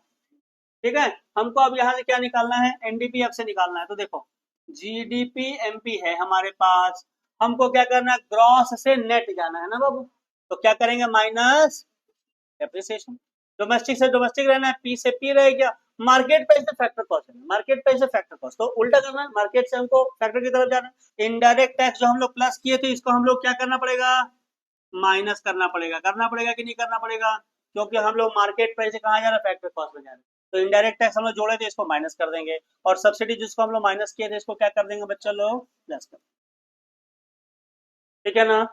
Speaker 1: ठीक है। हमको अब यहाँ से क्या निकालना है, NDPF से निकालना है। तो देखो GDP MP है हमारे पास, हमको क्या करना है, ग्रॉस से नेट जाना है ना बाबू, तो क्या करेंगे, माइनस डेप्रिसिएशन, डोमेस्टिक से डोमेस्टिक रहना है, P से P रह गया, मार्केट प्राइस से फैक्टर कॉस्ट है, मार्केट प्राइस से फैक्टर कॉस्ट, तो उल्टा करना है, मार्केट से हमको फैक्टर की तरफ जाना है। इनडायरेक्ट टैक्स जो हम लोग प्लस किए थे, इसको हम लोग क्या करना पड़ेगा, माइनस करना पड़ेगा, कि नहीं करना पड़ेगा, क्योंकि हम लोग मार्केट प्राइस से कहाँ जा रहे हैं, फैक्टर कॉस्ट में जा रहे हैं। तो इनडायरेक्ट टैक्स हम लोग जोड़े थे, इसको माइनस कर देंगे, और सब्सिडी जिसको हम लोग माइनस किए थे, इसको क्या कर देंगे बच्चा लोग, प्लस कर, ठीक है ना।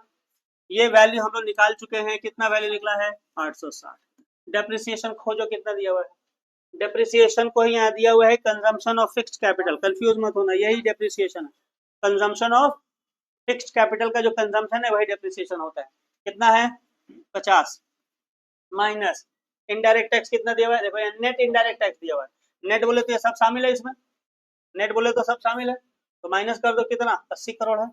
Speaker 1: ये वैल्यू हम लोग निकाल चुके हैं, कितना वैल्यू निकला है, 860। डेप्रिसिएशन खोजो कितना दिया हुआ है, डेप्रिसिएशन को ही यहाँ दिया हुआ है, consumption of fixed capital, confuse मत होना, यही डेप्रिसिएशन है, कंजम्पशन ऑफ फिक्स्ड कैपिटल का जो कंजम्पशन है वही डेप्रिसिएशन होता है। कितना है, 50 माइनस इनडायरेक्ट टैक्स कितना दिया हुआ है, देखो नेट इनडायरेक्ट टैक्स दिया हुआ है। नेट बोले तो ये सब शामिल है इसमें, नेट बोले तो सब शामिल है, तो माइनस कर दो कितना, 80 करोड़ है।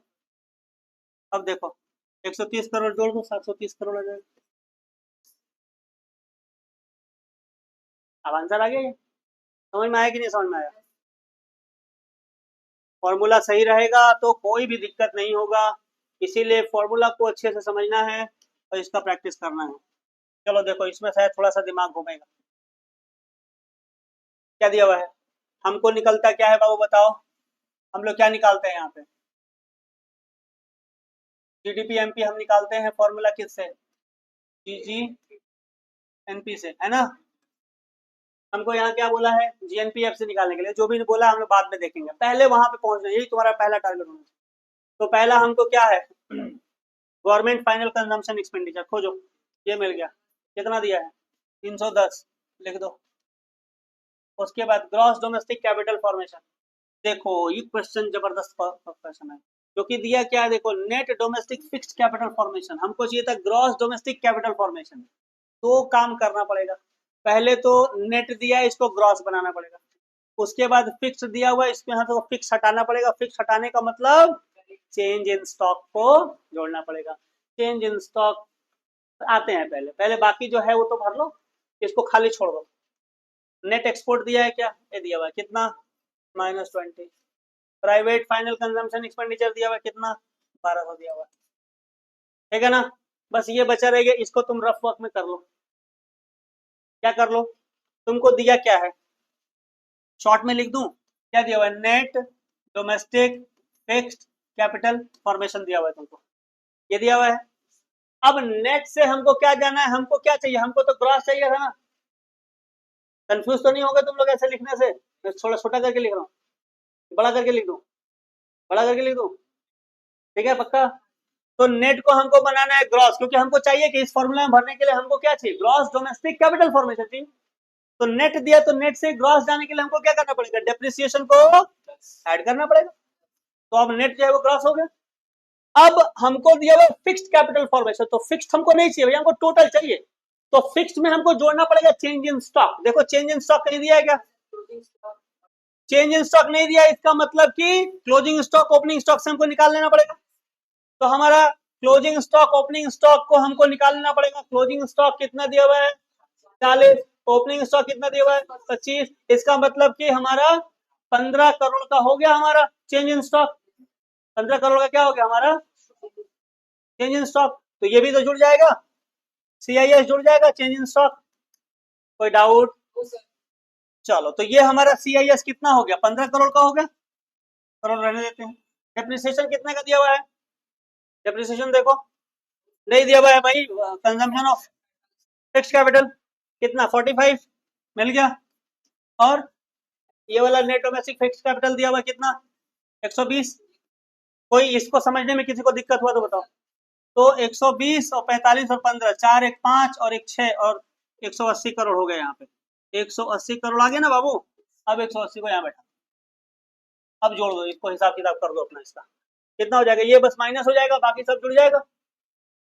Speaker 1: अब देखो 130 करोड़ जोड़ दो, 730 करोड़ आ जाएगा। अब आंसर आ गया ये, समझ में आया कि नहीं समझ में आया? फॉर्मूला सही रहेगा तो कोई भी दिक्कत नहीं होगा, इसीलिए फॉर्मूला को अच्छे से समझना है और इसका प्रैक्टिस करना है। चलो देखो इसमें शायद थोड़ा सा दिमाग घूमेगा। क्या दिया हुआ है, हमको निकलता क्या है बाबू बताओ, हम लोग क्या निकालते हैं यहाँ पे, जीडीपी एमपी हम निकालते हैं, फॉर्मूला किससे, जीजी एनपी से, है ना। हमको यहाँ क्या बोला है, जीएनपीएफ से निकालने के लिए, जो भी बोला हम लोग बाद में देखेंगे, पहले वहां पे पहुंचना, यही तुम्हारा पहला टारगेट होना चाहिए। तो पहला हमको क्या है, गवर्नमेंट फाइनल कंजम्पशन एक्सपेंडिचर खोजो, ये मिल गया, कितना दिया है 310, लिख दो। उसके बाद ग्रॉस डोमेस्टिक कैपिटल फॉर्मेशन, देखो ये क्वेश्चन जबरदस्त क्वेश्चन है, क्योंकि दिया क्या है, देखो net domestic fixed capital formation, हमको चाहिए था ग्रॉस डोमेस्टिक कैपिटल फॉर्मेशन। तो काम करना पड़ेगा, पहले तो नेट दिया है, इसको ग्रॉस बनाना पड़ेगा, उसके बाद फिक्स दिया हुआ है, इसमें यहाँ तो फिक्स हटाना पड़ेगा, फिक्स हटाने का मतलब चेंज इन स्टॉक को जोड़ना पड़ेगा। चेंज इन स्टॉक आते हैं पहले, पहले बाकी जो है वो तो भर लो, इसको खाली छोड़ दो। नेट एक्सपोर्ट दिया है क्या, ये दिया हुआ है कितना, -20। प्राइवेट फाइनल कंजम्पशन एक्सपेंडिचर दिया हुआ है कितना, 1200 दिया हुआ है, ठीक है ना। बस ये बचा रहेगा, इसको तुम रफ वर्क में कर लो, क्या कर लो, तुमको दिया क्या है, शॉर्ट में लिख दूं, क्या दिया हुआ है, net domestic fixed capital formation दिया हुआ है तुमको, ये दिया हुआ है। अब नेट से हमको क्या जाना है, हमको क्या चाहिए, हमको तो ग्रॉस चाहिए था ना। कंफ्यूज तो नहीं होगा तुम लोग ऐसे लिखने से, मैं थोड़ा छोटा करके लिख रहा हूँ, बड़ा करके लिख दूं, बड़ा करके लिख दूं, ठीक है पक्का। तो नेट को हमको बनाना है ग्रॉस, क्योंकि हमको चाहिए कि इस फॉर्मूला में भरने के लिए हमको क्या चाहिए, ग्रॉस डोमेस्टिक कैपिटल फॉर्मेशन चाहिए। तो नेट दिया, तो नेट से ग्रॉस जाने के लिए हमको क्या करना पड़ेगा, डेप्रिसिएशन को ऐड करना पड़ेगा। तो अब नेट जो है वो ग्रॉस हो गया। अब हमको दिया हुआ फिक्स्ड कैपिटल फॉर्मेशन, तो फिक्स्ड हमको नहीं चाहिए भैया, हमको टोटल चाहिए। तो फिक्स्ड में हमको जोड़ना पड़ेगा चेंज इन स्टॉक, देखो चेंज इन स्टॉक कहीं दिया है क्या, चेंज इन स्टॉक नहीं दिया, इसका मतलब कि क्लोजिंग स्टॉक ओपनिंग स्टॉक से हमको निकाल लेना पड़ेगा। तो हमारा क्लोजिंग स्टॉक ओपनिंग स्टॉक को हमको निकाल लेना पड़ेगा। क्लोजिंग स्टॉक कितना दिया हुआ है 40, ओपनिंग स्टॉक कितना दिया हुआ है 25, इसका मतलब कि हमारा 15 करोड़ का हो गया हमारा चेंज इन स्टॉक, 15 करोड़ का क्या हो गया हमारा चेंज इन स्टॉक। तो ये भी तो जुड़ जाएगा, सीआईएस जुड़ जाएगा चेंज इन स्टॉक, कोई डाउट, चलो तो ये हमारा सीआईएस कितना हो गया 15 करोड़ का हो गया, करोड़ रहने देते हैं। डेप्रिसिएशन कितने का दिया हुआ है, डेप्रिसिएशन देखो नहीं दिया हुआ है भाई, कंजम्पशन ऑफ फिक्स्ड कैपिटल कितना 45 मिल गया, और ये वाला नेट डोमेस्टिक फिक्स्ड कैपिटल दिया हुआ कितना 120। कोई इसको समझने में किसी को दिक्कत हुआ तो बताओ। तो 120 और 45 और 15, 4 1 5 और 1 6 और 180 करोड़ हो गए यहाँ पे, 180 करोड़ आ गया ना बाबू। अब 180 को यहाँ बैठा, अब जोड़ दो इसको, हिसाब किताब कर दो अपना, इसका कितना हो जाएगा, ये बस माइनस हो जाएगा, बाकी सब जुड़ जाएगा।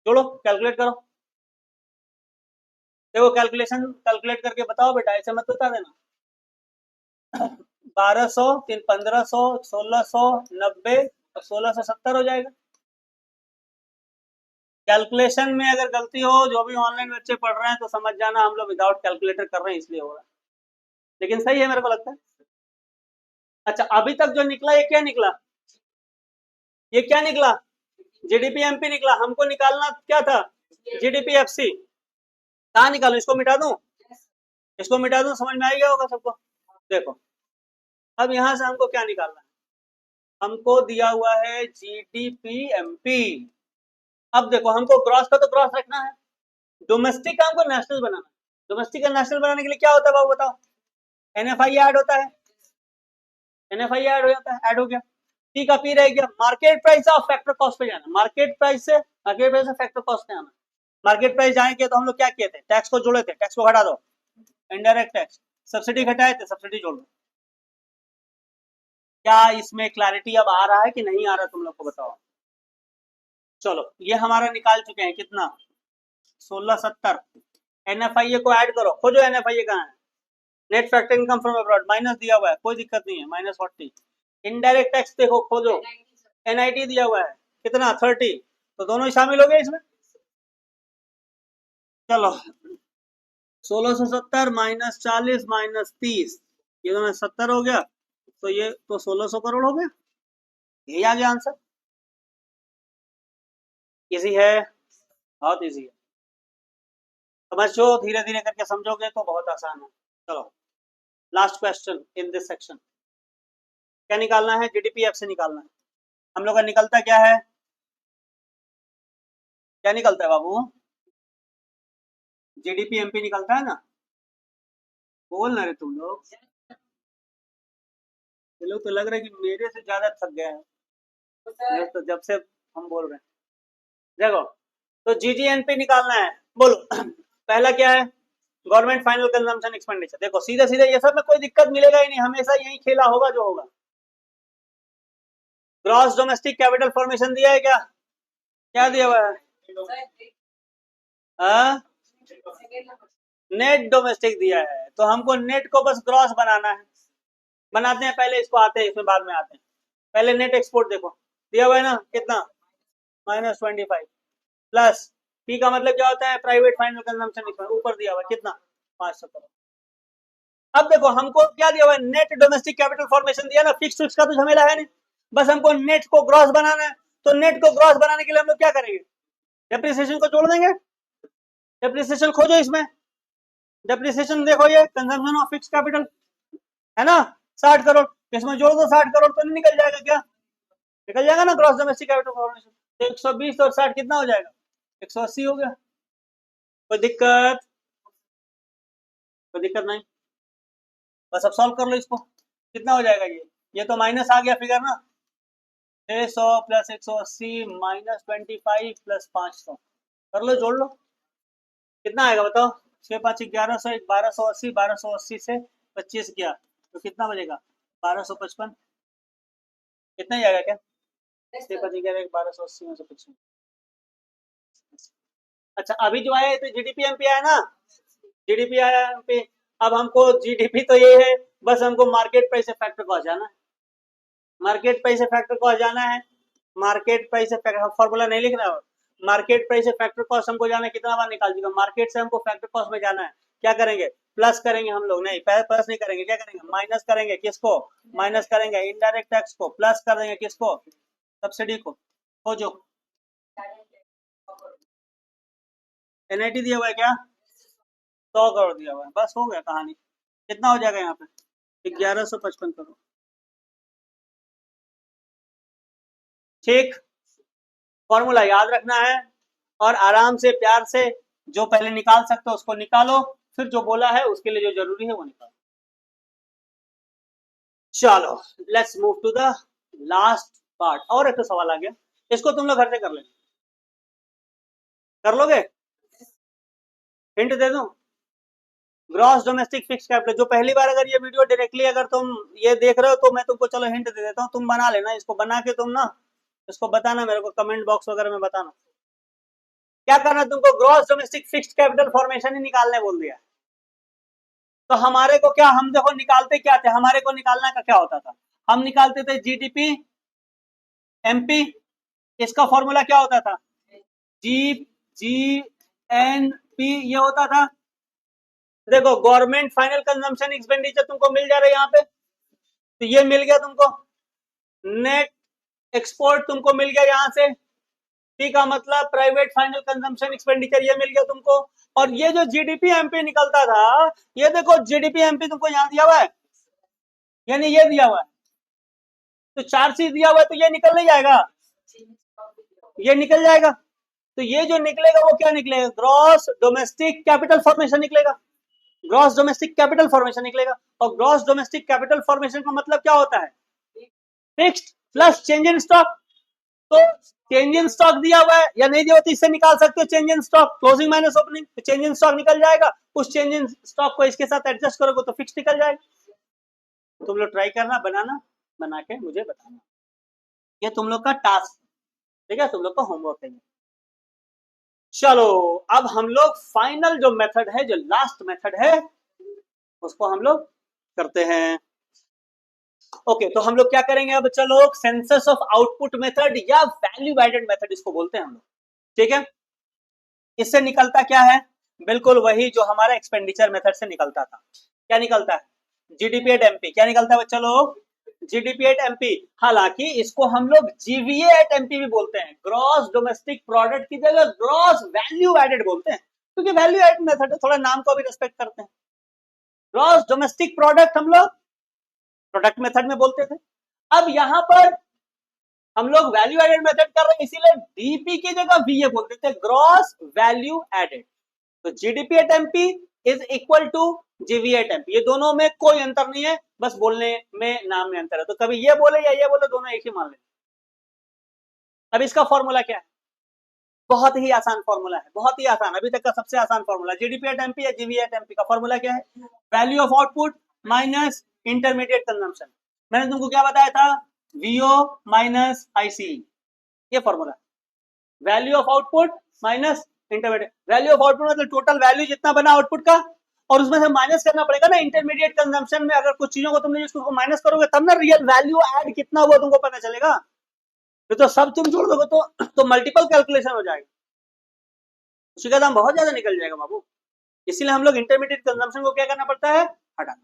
Speaker 1: जोड़ो, कैलकुलेट करो, देखो कैलकुलेशन कैलकुलेट करके बताओ बेटा, ऐसे मत बता देना। 1200 3 1500 1690 और 1670 हो जाएगा। कैलकुलेशन में अगर गलती हो, जो भी ऑनलाइन बच्चे पढ़ रहे हैं तो समझ जाना हम लोग विदाउट कैलकुलेटर कर रहे हैं इसलिए हो रहा है, लेकिन सही है मेरे को लगता है। अच्छा अभी तक जो निकला ये क्या निकला, ये क्या निकला, जीडीपी एमपी निकला, हमको निकालना क्या था जीडीपी एफसी, कहाँ निकालू, इसको मिटा दूं, इसको मिटा दूं, समझ में आ गया होगा सबको। देखो अब यहां से हमको क्या निकालना है, हमको दिया हुआ है जीडीपी एमपी। अब देखो हमको ग्रॉस का तो ग्रॉस रखना है, डोमेस्टिक का हमको नेशनल बनाना है। डोमेस्टिक का नेशनल बनाने के लिए क्या होता है बाबू बताओ, एनएफआई ऐड होता है, एनएफआई ऐड हो जाता है, ऐड हो गया, पी का पी रह गया, market price of factor cost पे जाना, मार्केट प्राइस से फैक्टर कॉस्ट पे आना। मार्केट प्राइस जाएंगे तो हम लोग क्या किए थे, टैक्स को जोड़े थे, टैक्स को घटा दो, इनडायरेक्ट टैक्स, सब्सिडी घटाए थे, सब्सिडी जोड़ दो। क्या इसमें क्लैरिटी अब आ रहा है कि नहीं आ रहा तुम लोग को बताओ। चलो ये हमारा निकाल चुके हैं कितना 1670, NFIA को ऐड करो, खोजो NFIA कहाँ है। Net factor income from abroad minus दिया हुआ है, कोई दिक्कत नहीं है, -40। इनडायरेक्ट टैक्स देखो, खोजो, NIT दिया हुआ है कितना 30, तो दोनों ही शामिल हो गए इसमें। चलो 1670 -40 -30, ये तो 70 हो गया, तो ये तो 1600 करोड़ हो गया, यही आ गया आंसर। इजी है, बहुत इजी है, समझो, धीरे धीरे करके समझोगे तो बहुत आसान है। चलो last question in this section, क्या निकालना है? GDP से निकालना है हम लोग का। निकलता क्या है, क्या निकलता है बाबू? GDP MP निकलता है ना, बोल ना रे तुम लोग, ये लोग तो लग रहा है कि मेरे से ज्यादा थक गए हैं तो जब से हम बोल रहे हैं। देखो तो GGNP निकालना है, बोलो पहला क्या है? Government final consumption expenditure. देखो सीधे सीधे ये सब में कोई दिक्कत मिलेगा ही नहीं, हमेशा यही खेला होगा जो होगा। ग्रॉस डोमेस्टिक कैपिटल फॉर्मेशन दिया है क्या? क्या दिया हुआ है? नेट डोमेस्टिक दिया है, तो हमको नेट को बस ग्रॉस बनाना है। बनाते हैं पहले इसको, आते हैं इसमें बाद में आते हैं। पहले नेट एक्सपोर्ट देखो दिया हुआ है ना, कितना? -25 प्लस पी का मतलब क्या होता है? प्राइवेट फाइनल कंजम्पशन, ऊपर दिया हुआ है कितना? 500 करोड़। अब देखो हमको क्या दिया हुआ है? नेट डोमेस्टिक कैपिटल फॉर्मेशन दिया ना, फिक्स का तो झमेला है नहीं, बस हमको नेट को ग्रॉस बनाना है। तो नेट को ग्रॉस बनाने के लिए हम लोग क्या करेंगे? डेप्रिसिएशन को जोड़ देंगे। डेप्रिसिएशन खोजो इसमें, डेप्रिसिएशन देखो, ये कंजम्पशन ऑफ फिक्स कैपिटल है ना 60 करोड़, इसमें जोड़ दो 60 करोड़, तो नहीं निकल जाएगा क्या? निकल जाएगा ना ग्रॉस डोमेस्टिक कैपिटल फॉर्मेशन। तो 120 और 60 कितना हो जाएगा? 180 हो गया। कोई दिक्कत? कोई दिक्कत नहीं, बस अब सॉल्व कर लो इसको, कितना हो जाएगा ये तो माइनस आ गया फिगर ना, 600 प्लस 180 -25 प्लस 500, कर लो, जोड़ लो, कितना आएगा बताओ? 6 5 1100, 1280, 1280 से 25 गया तो कितना बचेगा? 1255, कितना ही आएगा क्या? 6 5 11 1280 में से 25। अच्छा अभी जो आया है तो GDP MP आया ना, GDP आया MP। अब हमको GDP तो ये है, बस हमको मार्केट प्राइस फैक्टर को आ जाना है, मार्केट प्राइस फैक्टर को आ जाना है। मार्केट प्राइस फैक्टर फॉर्मूला नहीं लिखना है, मार्केट प्राइस फैक्टर कॉस्ट हमको जाना है, कितना बार निकाल चुका, मार्केट से हमको फैक्टर कॉस्ट में जाना है। क्या करेंगे? प्लस करेंगे हम लोग, नहीं प्लस नहीं करेंगे, क्या करेंगे? माइनस करेंगे, किसको? माइनस करेंगे इनडायरेक्ट टैक्स को, प्लस कर देंगे किसको? सब्सिडी को। खोजो, NIT दिया हुआ है क्या? 100 करोड़ दिया हुआ है, बस हो गया कहानी। कितना हो जाएगा यहाँ पे? 1155 करोड़। ठीक, फॉर्मूला याद रखना है और आराम से प्यार से जो पहले निकाल सकते हो उसको निकालो, फिर जो बोला है उसके लिए जो जरूरी है वो निकालो। चलो let's move to the last part. और एक तो सवाल आ गया, इसको तुम लोग घर से कर लेना, कर लोगे? हिंट दे दूं? ग्रॉस डोमेस्टिक फिक्स कैपिटल, जो पहली बार अगर ये वीडियो डायरेक्टली अगर तुम ये देख रहे हो तो मैं तुमको चलो हिंट दे देता हूँ, तुम बना लेना इसको, बना के तुम ना इसको बताना मेरे को, कमेंट बॉक्स वगैरह में बताना। क्या करना तुमको? Gross domestic fixed capital formation ही निकालने बोल दिया। तो हमारे को क्या, हम देखो निकालते क्या थे, हमारे को निकालना का क्या होता था? हम निकालते थे GDP MP, इसका फॉर्मूला क्या होता था? GNP ये होता था। देखो गवर्नमेंट फाइनल कंजम्पशन एक्सपेंडिचर तुमको मिल जा रहा है यहाँ पे, तो ये मिल गया तुमको। नेट एक्सपोर्ट तुमको मिल गया यहाँ से, पी का मतलब प्राइवेट फाइनल कंजम्पशन एक्सपेंडिचर, ये मिल गया तुमको। और ये जो GDP MP निकलता था, ये देखो GDP MP तुमको यहाँ दिया हुआ है, यानी ये दिया हुआ है, तो 4 चीज दिया हुआ है, तो ये निकल नहीं जाएगा? ये निकल जाएगा। तो ये जो निकलेगा वो क्या निकलेगा? ग्रॉस डोमेस्टिक कैपिटल फॉर्मेशन निकलेगा, ग्रॉस डोमेस्टिक कैपिटल फॉर्मेशन निकलेगा। और ग्रॉस डोमेस्टिक कैपिटल फॉर्मेशन का मतलब क्या होता है? Fixed plus change in stock. तो चेंज इन स्टॉक दिया हुआ है या नहीं दिया हुआ, तो इससे निकाल सकते हो change in stock, closing minus opening, तो चेंज इन स्टॉक निकल जाएगा। उस चेंज इन स्टॉक को इसके साथ एडजस्ट करोगे तो फिक्स निकल जाएगा। तुम लोग ट्राई करना, बनाना, बना के मुझे बताना, ये तुम लोग का टास्क, ठीक है, तुम लोग का होमवर्क है। चलो अब हम लोग फाइनल जो मेथड है, जो लास्ट मेथड है, उसको हम लोग करते हैं। ओके, तो हम लोग क्या करेंगे अब, चलो सेंसस ऑफ आउटपुट मेथड या वैल्यू एडेड मेथड इसको बोलते हैं हम लोग, ठीक है। इससे निकलता क्या है, बिल्कुल वही जो हमारा एक्सपेंडिचर मेथड से निकलता था। क्या निकलता है, जीडीपी एट एमपी। क्या निकलता है बच्चा लोग, जीडीपी एट एमपी। हालांकि इसको हम लोग जीवीए एट एमपी भी बोलते हैं, ग्रॉस डोमेस्टिक प्रोडक्ट की जगह ग्रॉस वैल्यू एडेड बोलते हैं, क्योंकि वैल्यू एडेड मेथड है, थोड़ा नाम को भी रिस्पेक्ट करते हैं। ग्रॉस डोमेस्टिक प्रोडक्ट हम लोग प्रोडक्ट मेथड में बोलते थे। अब यहां पर हम लोग वैल्यू एडेड मेथड कर रहे हैं, इसीलिए डीपी की जगह वीए बोलते थे, ग्रॉस वैल्यू एडेड। तो GDP at MP is equal to GV at MP, ये दोनों में कोई अंतर नहीं है, बस बोलने में नाम में अंतर है। तो कभी ये बोले या ये बोले, दोनों एक ही मान लें। अब इसका फॉर्मूला क्या है, बहुत ही आसान फॉर्मूला है, बहुत ही आसान, अभी तक का सबसे आसान फॉर्मूला। जीडीपी एट एमपी या जीवी एट एमपी का फॉर्मूला क्या है, value of output minus intermediate consumption. मैंने तुमको क्या बताया था, वीओ माइनस आईसी, ये formula. Value of output minus intermediate, value of output मतलब टोटल वैल्यू जितना बना आउटपुट का, और उसमें से माइनस करना पड़ेगा ना इंटरमीडिएट कंजम्पशन में। अगर कुछ चीजों को तुमने उसको माइनस करोगे तब ना रियल वैल्यू ऐड कितना हुआ तुमको पता चलेगा। तो सब तुम जोड़ दोगे तो मल्टीपल कैलकुलेशन हो जाएगा, उसी का दाम बहुत ज्यादा निकल जाएगा बाबू। इसीलिए हम लोग इंटरमीडिएट कंजम्पशन को क्या करना पड़ता है, हटाना।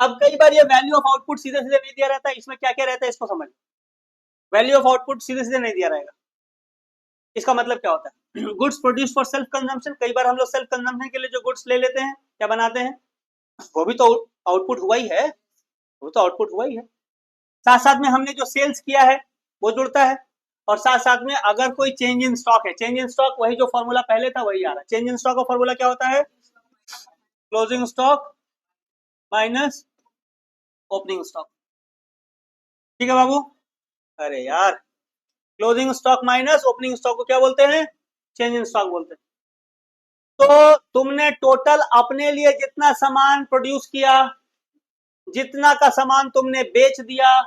Speaker 1: अब कई बार ये वैल्यू ऑफ आउटपुट सीधे सीधे नहीं दिया रहता है, इसमें क्या क्या रहता है इसको समझ। वैल्यू ऑफ आउटपुट सीधे सीधे नहीं दिया रहेगा, इसका मतलब क्या होता है, goods produce for self consumption. कई बार हम लोग सेल्फ कंजम्पशन के लिए जो गुड्स ले लेते हैं, क्या बनाते हैं, वो भी तो आउटपुट हुआ ही है, वो तो आउटपुट हुआ ही है। साथ साथ में हमने जो सेल्स किया है वो जुड़ता है, और साथ साथ में अगर कोई चेंज इन स्टॉक है, चेंज इन स्टॉक वही जो फॉर्मूला पहले था वही आ रहा है। चेंज इन स्टॉक का फॉर्मूला क्या होता है, closing stock minus opening stock, ठीक है बाबू। अरे यार, closing stock minus opening stock को क्या बोलते हैं, चेंज इन स्टॉक बोलते हैं। तो तुमने टोटल अपने लिए जितना सामान प्रोड्यूस किया, जितना का सामान तुमने बेच दिया,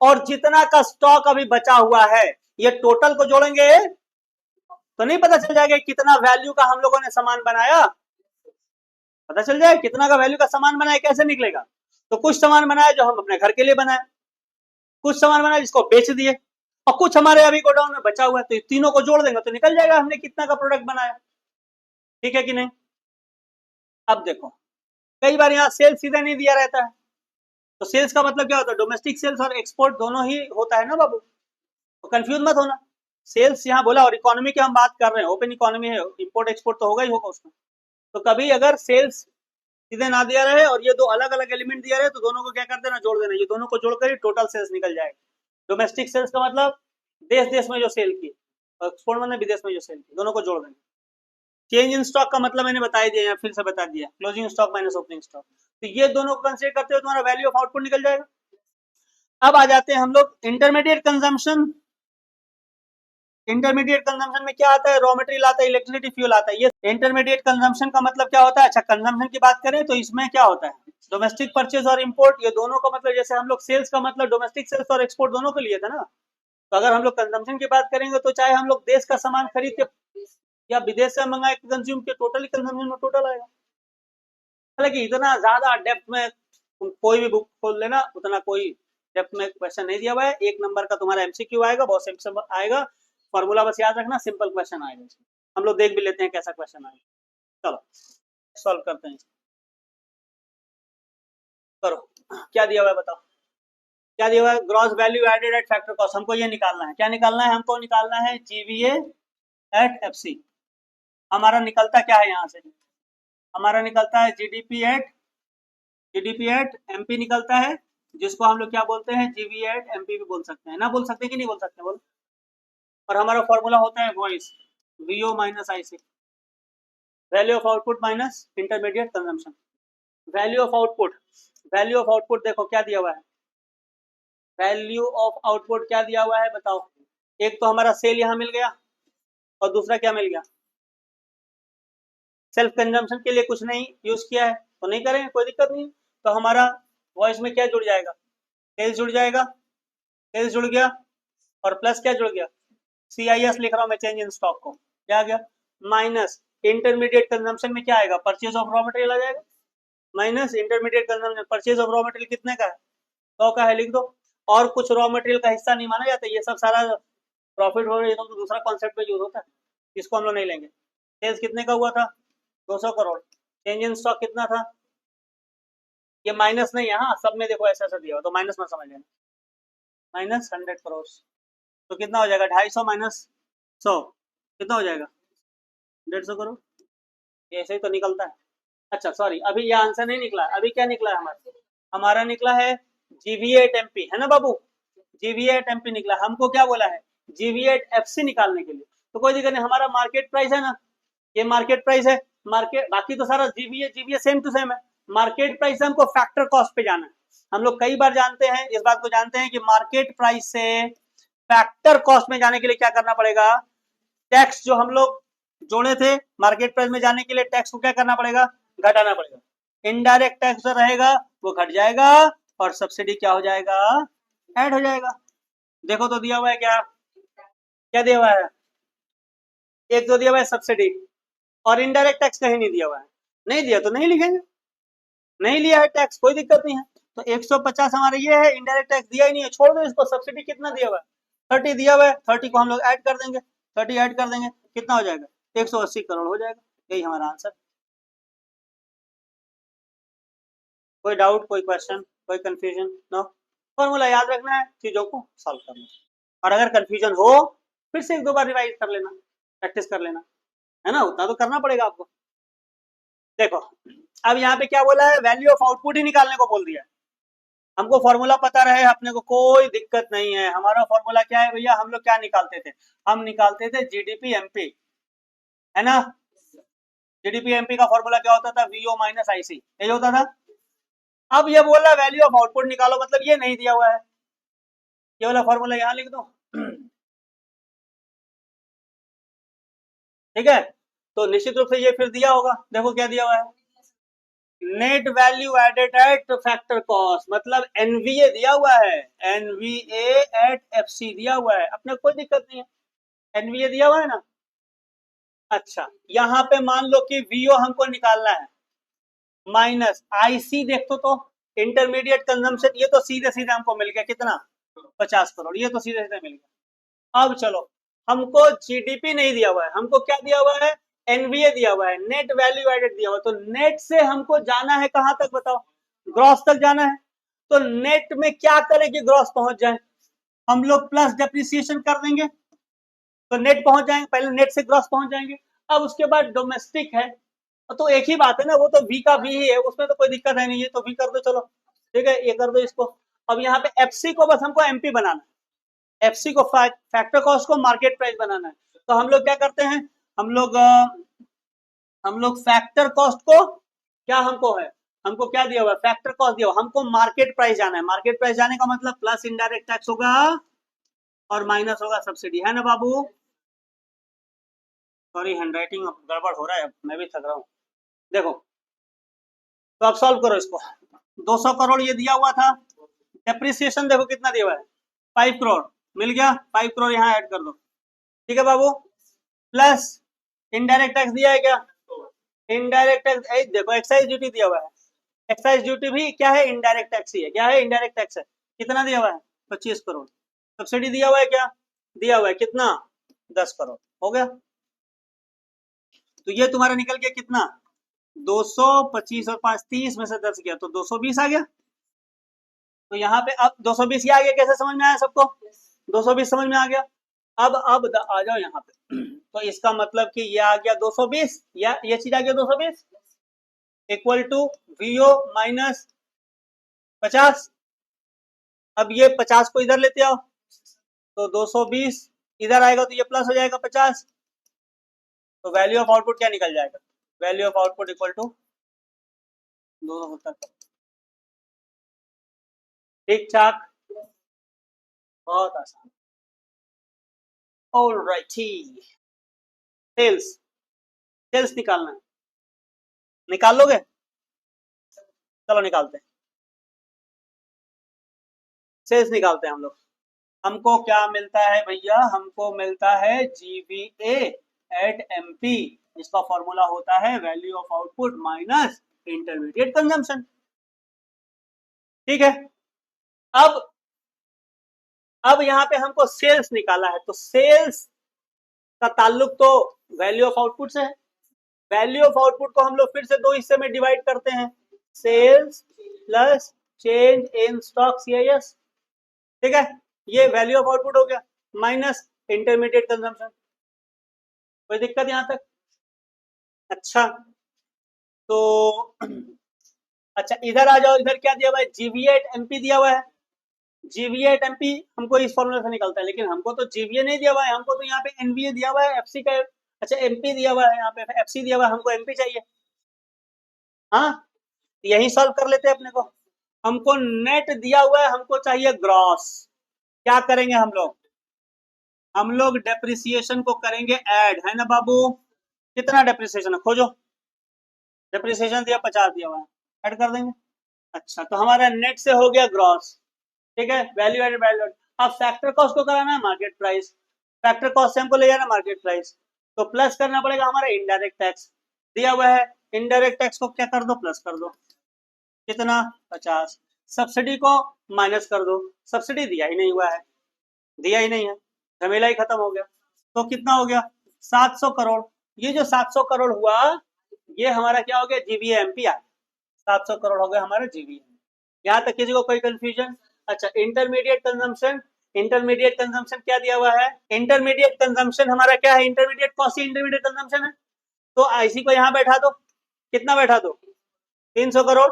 Speaker 1: और जितना का स्टॉक अभी बचा हुआ है, ये टोटल को जोड़ेंगे तो नहीं पता चल जाएगा कितना वैल्यू का हम लोगों ने सामान बनाया। पता चल जाए कितना का वैल्यू का सामान बनाया, कैसे निकलेगा। तो कुछ सामान बनाया जो हम अपने घर के लिए बनाए, कुछ सामान बनाया जिसको बेच दिए, और कुछ हमारे अभी गोडाउन में बचा हुआ है। तो तीनों को जोड़ देंगे तो निकल जाएगा हमने कितना का प्रोडक्ट बनाया, ठीक है कि नहीं। अब देखो, कई बार यहाँ सेल्स सीधा नहीं दिया रहता है, तो सेल्स का मतलब क्या होता है, डोमेस्टिक सेल्स और एक्सपोर्ट दोनों ही होता है ना बाबू, तो कंफ्यूज मत होना। सेल्स यहाँ बोला, और इकोनॉमी की हम बात कर रहे हैं, ओपन इकोनॉमी है, इंपोर्ट एक्सपोर्ट तो होगा ही होगा उसमें। तो कभी अगर सेल्स सीधे ना दिया रहे और ये दो अलग अलग एलिमेंट दिया रहे, तो दोनों को क्या कर देना, जोड़ देना। ये दोनों को जोड़कर ही टोटल सेल्स निकल जाएगा। डोमेस्टिक सेल्स का मतलब देश देश में जो सेल की, और एक्सपोर्ट मतलब विदेश में जो सेल की, दोनों को जोड़ देंगे। चेंज इन स्टॉक का मतलब मैंने बता दिया, या फिर से बता दिया, closing stock minus opening stock. तो ये दोनों को कंसीडर करते हुए तुम्हारा वैल्यू ऑफ आउटपुट निकल जाएगा। अब आ जाते हैं हम लोग इंटरमीडिएट कंजम्पशन। इंटरमीडिएट कंजम्पशन में क्या आता है, रॉ मटेरियल आता है, इलेक्ट्रिसिटी, फ्यूल आता है। ये इंटरमीडिएट कंजम्पशन का मतलब क्या होता है। अच्छा, कंजम्पशन की बात करें तो इसमें क्या होता है, डोमेस्टिक परचेज और इंपोर्ट, ये दोनों का मतलब, जैसे हम लोग सेल्स का मतलब डोमेस्टिक सेल्स और एक्सपोर्ट दोनों के लिए था ना। तो अगर हम लोग कंजम्पशन की बात करेंगे तो चाहे हम लोग देश का सामान खरीद के या विदेश से मंगाए कंज्यूम के, टोटली कंजम्पशन में टोटल आएगा। हालांकि इतना ज्यादा डेप्थ में तुम कोई भी बुक खोल लेना, उतना कोई डेप्थ में क्वेश्चन नहीं दिया हुआ है। एक नंबर का तुम्हारा एमसीक्यू आएगा, बहुत सिंपल आएगा, फॉर्मूला बस याद रखना, सिंपल क्वेश्चन आएगा। हम लोग देख भी लेते हैं कैसा क्वेश्चन आएगा। चलो सॉल्व करते हैं, करो। क्या दिया हुआ है बताओ, क्या दिया हुआ है, gross value added at factor cost. हमको ये निकालना है, क्या निकालना है, हमको निकालना है जीवीए एट एफसी। हमारा निकलता क्या है यहाँ से, हमारा निकलता है जीडीपी एट एमपी निकलता है, जिसको हम लोग क्या बोलते हैं, जीवी एट एमपी भी बोल सकते हैं ना, बोल सकते हैं कि नहीं बोल सकते, बोल। और हमारा फॉर्मूला होता है वॉइस, VO minus IC, value of output minus intermediate consumption. Value of output, value of output देखो क्या दिया हुआ है, वैल्यू ऑफ आउटपुट क्या दिया हुआ है बताओ। एक तो हमारा सेल यहाँ मिल गया, और दूसरा क्या मिल गया, सेल्फ कंजम्पशन के लिए कुछ नहीं यूज किया है तो नहीं करेंगे, कोई दिक्कत नहीं। तो हमारा वॉइस में क्या जुड़ जाएगा, सेल्स जुड़ जाएगा, सेल्स जुड़ गया, और प्लस क्या जुड़ गया, CIS लिख रहा हूं मैं, चेंज इन स्टॉक को। क्या आ गया, माइनस इंटरमीडिएट कंजम्पशन में क्या आएगा, परचेज ऑफ रॉ मटेरियल आ जाएगा, minus intermediate consumption, purchase of raw material कितने का है, 100 का है, लिख दो। और कुछ रॉ मटेरियल का हिस्सा नहीं माना जाता, ये सब सारा प्रॉफिट हो रहा है, तो दूसरा कॉन्सेप्ट में यूज होता है, इसको हम लोग नहीं लेंगे। सेल्स कितने का हुआ था, 200 करोड़। चेंज इन स्टॉक कितना था, ये माइनस नहीं है, हाँ सब में देखो ऐसा ऐसा दिया हो तो माइनस मत समझ लेना, माइनस 100 करोड़। तो कितना हो जाएगा, 250 माइनस 100 कितना हो जाएगा, 150 करोड़। ये ऐसे ही तो निकलता है। अच्छा सॉरी, अभी ये आंसर नहीं निकला, अभी क्या निकला है हमारा, हमारा निकला है जीवीएट एमपी, है ना बाबू, जीवीएट एमपी निकला। हमको क्या बोला है, जीवीएट एफसी निकालने के लिए, तो कोई दिक्कत नहीं, हमारा मार्केट प्राइस है ना, ये मार्केट प्राइस है, मार्केट बाकी तो सारा GVA GVA same to same है। मार्केट प्राइस से हमको फैक्टर कॉस्ट पे जाना है। हम लोग कई बार जानते हैं, इस बात को जानते हैं कि मार्केट प्राइस से फैक्टर कॉस्ट में जाने के लिए क्या करना पड़ेगा, टैक्स जो हम लोग जोड़े थे मार्केट प्राइस में जाने के लिए, टैक्स को क्या करना पड़ेगा, घटाना पड़ेगा। इनडायरेक्ट टैक्स जो रहेगा वो घट जाएगा और सब्सिडी क्या हो जाएगा, ऐड हो जाएगा। देखो तो दिया हुआ है क्या, क्या दिया हुआ है, एक तो दिया हुआ है सब्सिडी, और इनडायरेक्ट टैक्स कहीं नहीं दिया हुआ है, नहीं दिया तो नहीं लिखेंगे, नहीं लिया है टैक्स कोई दिक्कत नहीं है। तो 150 हमारा ये है, इनडायरेक्ट टैक्स दिया ही नहीं है, छोड़ दो इसको। सब्सिडी कितना दिया हुआ है, 30 दिया हुआ है, 30 को हम लोग ऐड कर देंगे, 30 ऐड कर देंगे, कितना हो जाएगा, 180 करोड़ हो जाएगा। यही हमारा आंसर। कोई डाउट, कोई क्वेश्चन, कोई कंफ्यूजन, नो। फॉर्मूला याद रखना है, चीजों को सॉल्व करना, और अगर कंफ्यूजन हो फिर से एक दो बार रिवाइज कर लेना, प्रैक्टिस कर लेना, है ना, उतना तो करना पड़ेगा आपको। देखो अब यहाँ पे क्या बोला है, वैल्यू ऑफ आउटपुट ही निकालने को बोल दिया है। हमको फॉर्मूला पता रहे अपने को कोई दिक्कत नहीं है। हमारा फॉर्मूला क्या है भैया, हम लोग क्या निकालते थे, हम निकालते थे जीडीपी एमपी, है ना। जीडीपी एमपी का फॉर्मूला क्या होता था, वीओ माइनस आईसी, यही होता था। अब ये बोल रहा वैल्यू ऑफ आउटपुट निकालो, मतलब ये नहीं दिया हुआ है, ये वाला फॉर्मूला यहाँ लिख दो, ठीक है। तो निश्चित रूप से ये फिर दिया होगा, देखो क्या दिया हुआ है, net value added at factor cost, मतलब एनवीए दिया हुआ है, एनवीए एट एफसी दिया हुआ है, अपने कोई दिक्कत नहीं है, एनवीए दिया हुआ है ना। अच्छा यहाँ पे मान लो कि वीओ हमको निकालना है, माइनस आईसी देखो तो इंटरमीडिएट कंजम्पशन, ये तो सीधे सीधे हमको मिल गया कितना, 50 करोड़, ये तो सीधे सीधे मिल गया। अब चलो, हमको जीडीपी नहीं दिया हुआ है, हमको क्या दिया हुआ है, एनवीए दिया हुआ है, नेट वैल्यू एडेड दिया हुआ है। तो नेट से हमको जाना है कहां तक बताओ, ग्रॉस तक जाना है। तो नेट में क्या करें कि ग्रॉस पहुंच जाए, हम लोग प्लस डेप्रिसिएशन कर देंगे तो नेट पहुंच जाएंगे, पहले नेट से ग्रॉस पहुंच जाएंगे। अब उसके बाद डोमेस्टिक है, तो एक ही बात है ना, वो तो वी का वी ही है, उसमें तो कोई दिक्कत है नहीं, ये तो वी कर दो, चलो ठीक है, ये कर दो इसको। अब यहाँ पे एफसी को बस हमको एमपी बनाना है, एफसी को फैक्टर कॉस्ट को मार्केट प्राइस बनाना है। तो हम लोग क्या करते हैं, हम लोग फैक्टर कॉस्ट को, क्या हमको है, हमको क्या दिया हुआ है, फैक्टर कॉस्ट दिया हुआ, हमको मार्केट प्राइस जाना है। मार्केट प्राइस जाने का मतलब प्लस इनडायरेक्ट टैक्स होगा और माइनस होगा सब्सिडी, है ना बाबू। सॉरी हैंडराइटिंग गड़बड़ हो रहा है, मैं भी थक रहा हूँ। देखो तो अब सॉल्व करो इसको, 200 करोड़ ये दिया हुआ था, डेप्रिसिएशन देखो कितना दिया हुआ है, 5 करोड़ मिल गया, 5 करोड़ यहाँ ऐड कर दो, ठीक है बाबू, प्लस इनडायरेक्ट टैक्स दिया है क्या, इनडायरेक्ट टैक्स देखो, एक्साइज ड्यूटी दिया हुआ है, एक्साइज ड्यूटी भी क्या है, इनडायरेक्ट टैक्स ही है, क्या है, इनडायरेक्ट टैक्स है, कितना दिया हुआ है, 25 करोड़। सब्सिडी दिया हुआ है क्या, दिया हुआ है कितना, 10 करोड़, हो गया। तो ये तुम्हारा निकल गया कितना, 225 और 5 30 में से 10 गया तो 220 आ गया। तो यहाँ पे अब 220 ये आ गया, कैसे समझ में आया सबको, 220 समझ में आ गया। अब आ जाओ यहाँ पे, तो इसका मतलब कि ये आ गया 220, या ये चीज आ गया 220 इक्वल टू वीओ माइनस 50। अब ये 50 को इधर लेते आओ, तो 220 इधर आएगा तो ये प्लस हो जाएगा 50, तो वैल्यू ऑफ आउटपुट क्या निकल जाएगा, value of output equal to 270। ठीक ठाक, बहुत आसान। ऑलराइटी, सेल्स, सेल्स निकालना है, निकाल लोगे, चलो निकालते हैं, सेल्स निकालते हैं हम लोग। हमको क्या मिलता है भैया, हमको मिलता है जीवीए एट एमपी, इसका फॉर्मूला होता है value of output minus intermediate consumption. ठीक है, अब यहाँ पे हमको सेल्स निकाला है, तो सेल्स का ताल्लुक तो वैल्यू ऑफ आउटपुट से है। वैल्यू ऑफ आउटपुट को हम लोग फिर से 2 हिस्से में डिवाइड करते हैं, sales plus change in stock CIS। ठीक है, ये वैल्यू ऑफ आउटपुट हो गया माइनस इंटरमीडिएट कंजम्पशन। कोई दिक्कत यहां तक? अच्छा, तो अच्छा इधर आ जाओ, इधर क्या दिया हुआ है, GVA MP दिया हुआ है। GVA MP हमको इस फॉर्मूला से निकलता है, लेकिन हमको तो GVA नहीं दिया हुआ है, हमको तो यहाँ पे NVA दिया हुआ है, FC का अच्छा MP दिया हुआ है, यहाँ पे FC दिया हुआ है, हमको MP चाहिए। हाँ, यही सॉल्व कर लेते हैं अपने को। हमको नेट दिया हुआ है, हमको चाहिए ग्रॉस। क्या करेंगे हम लोग डेप्रिसिएशन को करेंगे ऐड, है ना बाबू? कितना डेप्रिसिएशन है खोजो। डेप्रिसिएशन दिया 50 दिया हुआ है, ऐड कर देंगे। अच्छा, तो हमारा नेट से हो गया ग्रॉस। ठीक है, वैल्यू एडेड वैल्यू। अब फैक्टर कॉस्ट को कराना है मार्केट प्राइस, फैक्टर कॉस्ट से हमको ले जाना मार्केट प्राइस, तो प्लस करना पड़ेगा हमारा इनडायरेक्ट टैक्स दिया हुआ है। इनडायरेक्ट टैक्स को क्या कर दो, प्लस कर दो, कितना 50। सब्सिडी को माइनस कर दो, सब्सिडी दिया ही नहीं हुआ है, दिया ही नहीं है, झमेला ही खत्म हो गया। तो कितना हो गया 700 करोड़। ये जो 700 करोड़ हुआ, ये हमारा क्या हो गया, GVA MP आ 700 करोड़ हो गया हमारा GVA। यहाँ तक किसी को कोई कंफ्यूजन? अच्छा, इंटरमीडिएट कंजम्पशन, इंटरमीडिएट कंजम्पशन क्या दिया हुआ है, इंटरमीडिएट कंजम्पशन हमारा क्या है, इंटरमीडिएट कॉस्ट ही इंटरमीडिएट कंजम्पशन है। तो इसी को यहाँ बैठा दो, कितना बैठा दो, 300 करोड़।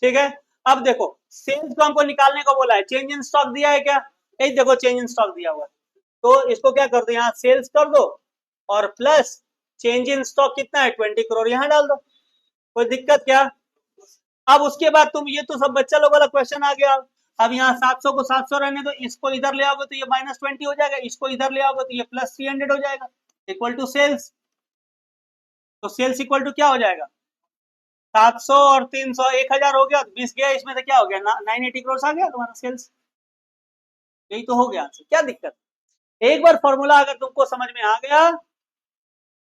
Speaker 1: ठीक है, अब देखो सेल्स को हमको निकालने को बोला है, चेंज इन स्टॉक दिया है क्या, यही देखो चेंज इन स्टॉक दिया हुआ है, तो इसको क्या कर दो, यहाँ सेल्स कर दो और प्लस चेंज इन स्टॉक कितना है 20 करोड़, यहाँ डाल दो। कोई दिक्कत क्या? अब उसके बाद तुम, ये तो सब बच्चा लोग वाला क्वेश्चन आ गया। अब यहाँ 700 को 700 रहने दो, इसको इधर ले आओगे तो ये -20 हो जाएगा, इसको इधर ले आओगे तो ये +300 हो जाएगा, इक्वल टू सेल्स। तो सेल्स इक्वल टू क्या हो जाएगा, 700 और 300 1000 हो गया, 20 गया, इसमें से क्या हो गया 980 करोड़ आ गया तुम्हारा सेल्स। यही तो हो गया, क्या दिक्कत? एक बार फॉर्मूला अगर तुमको समझ में आ गया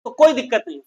Speaker 1: तो कोई दिक्कत नहीं।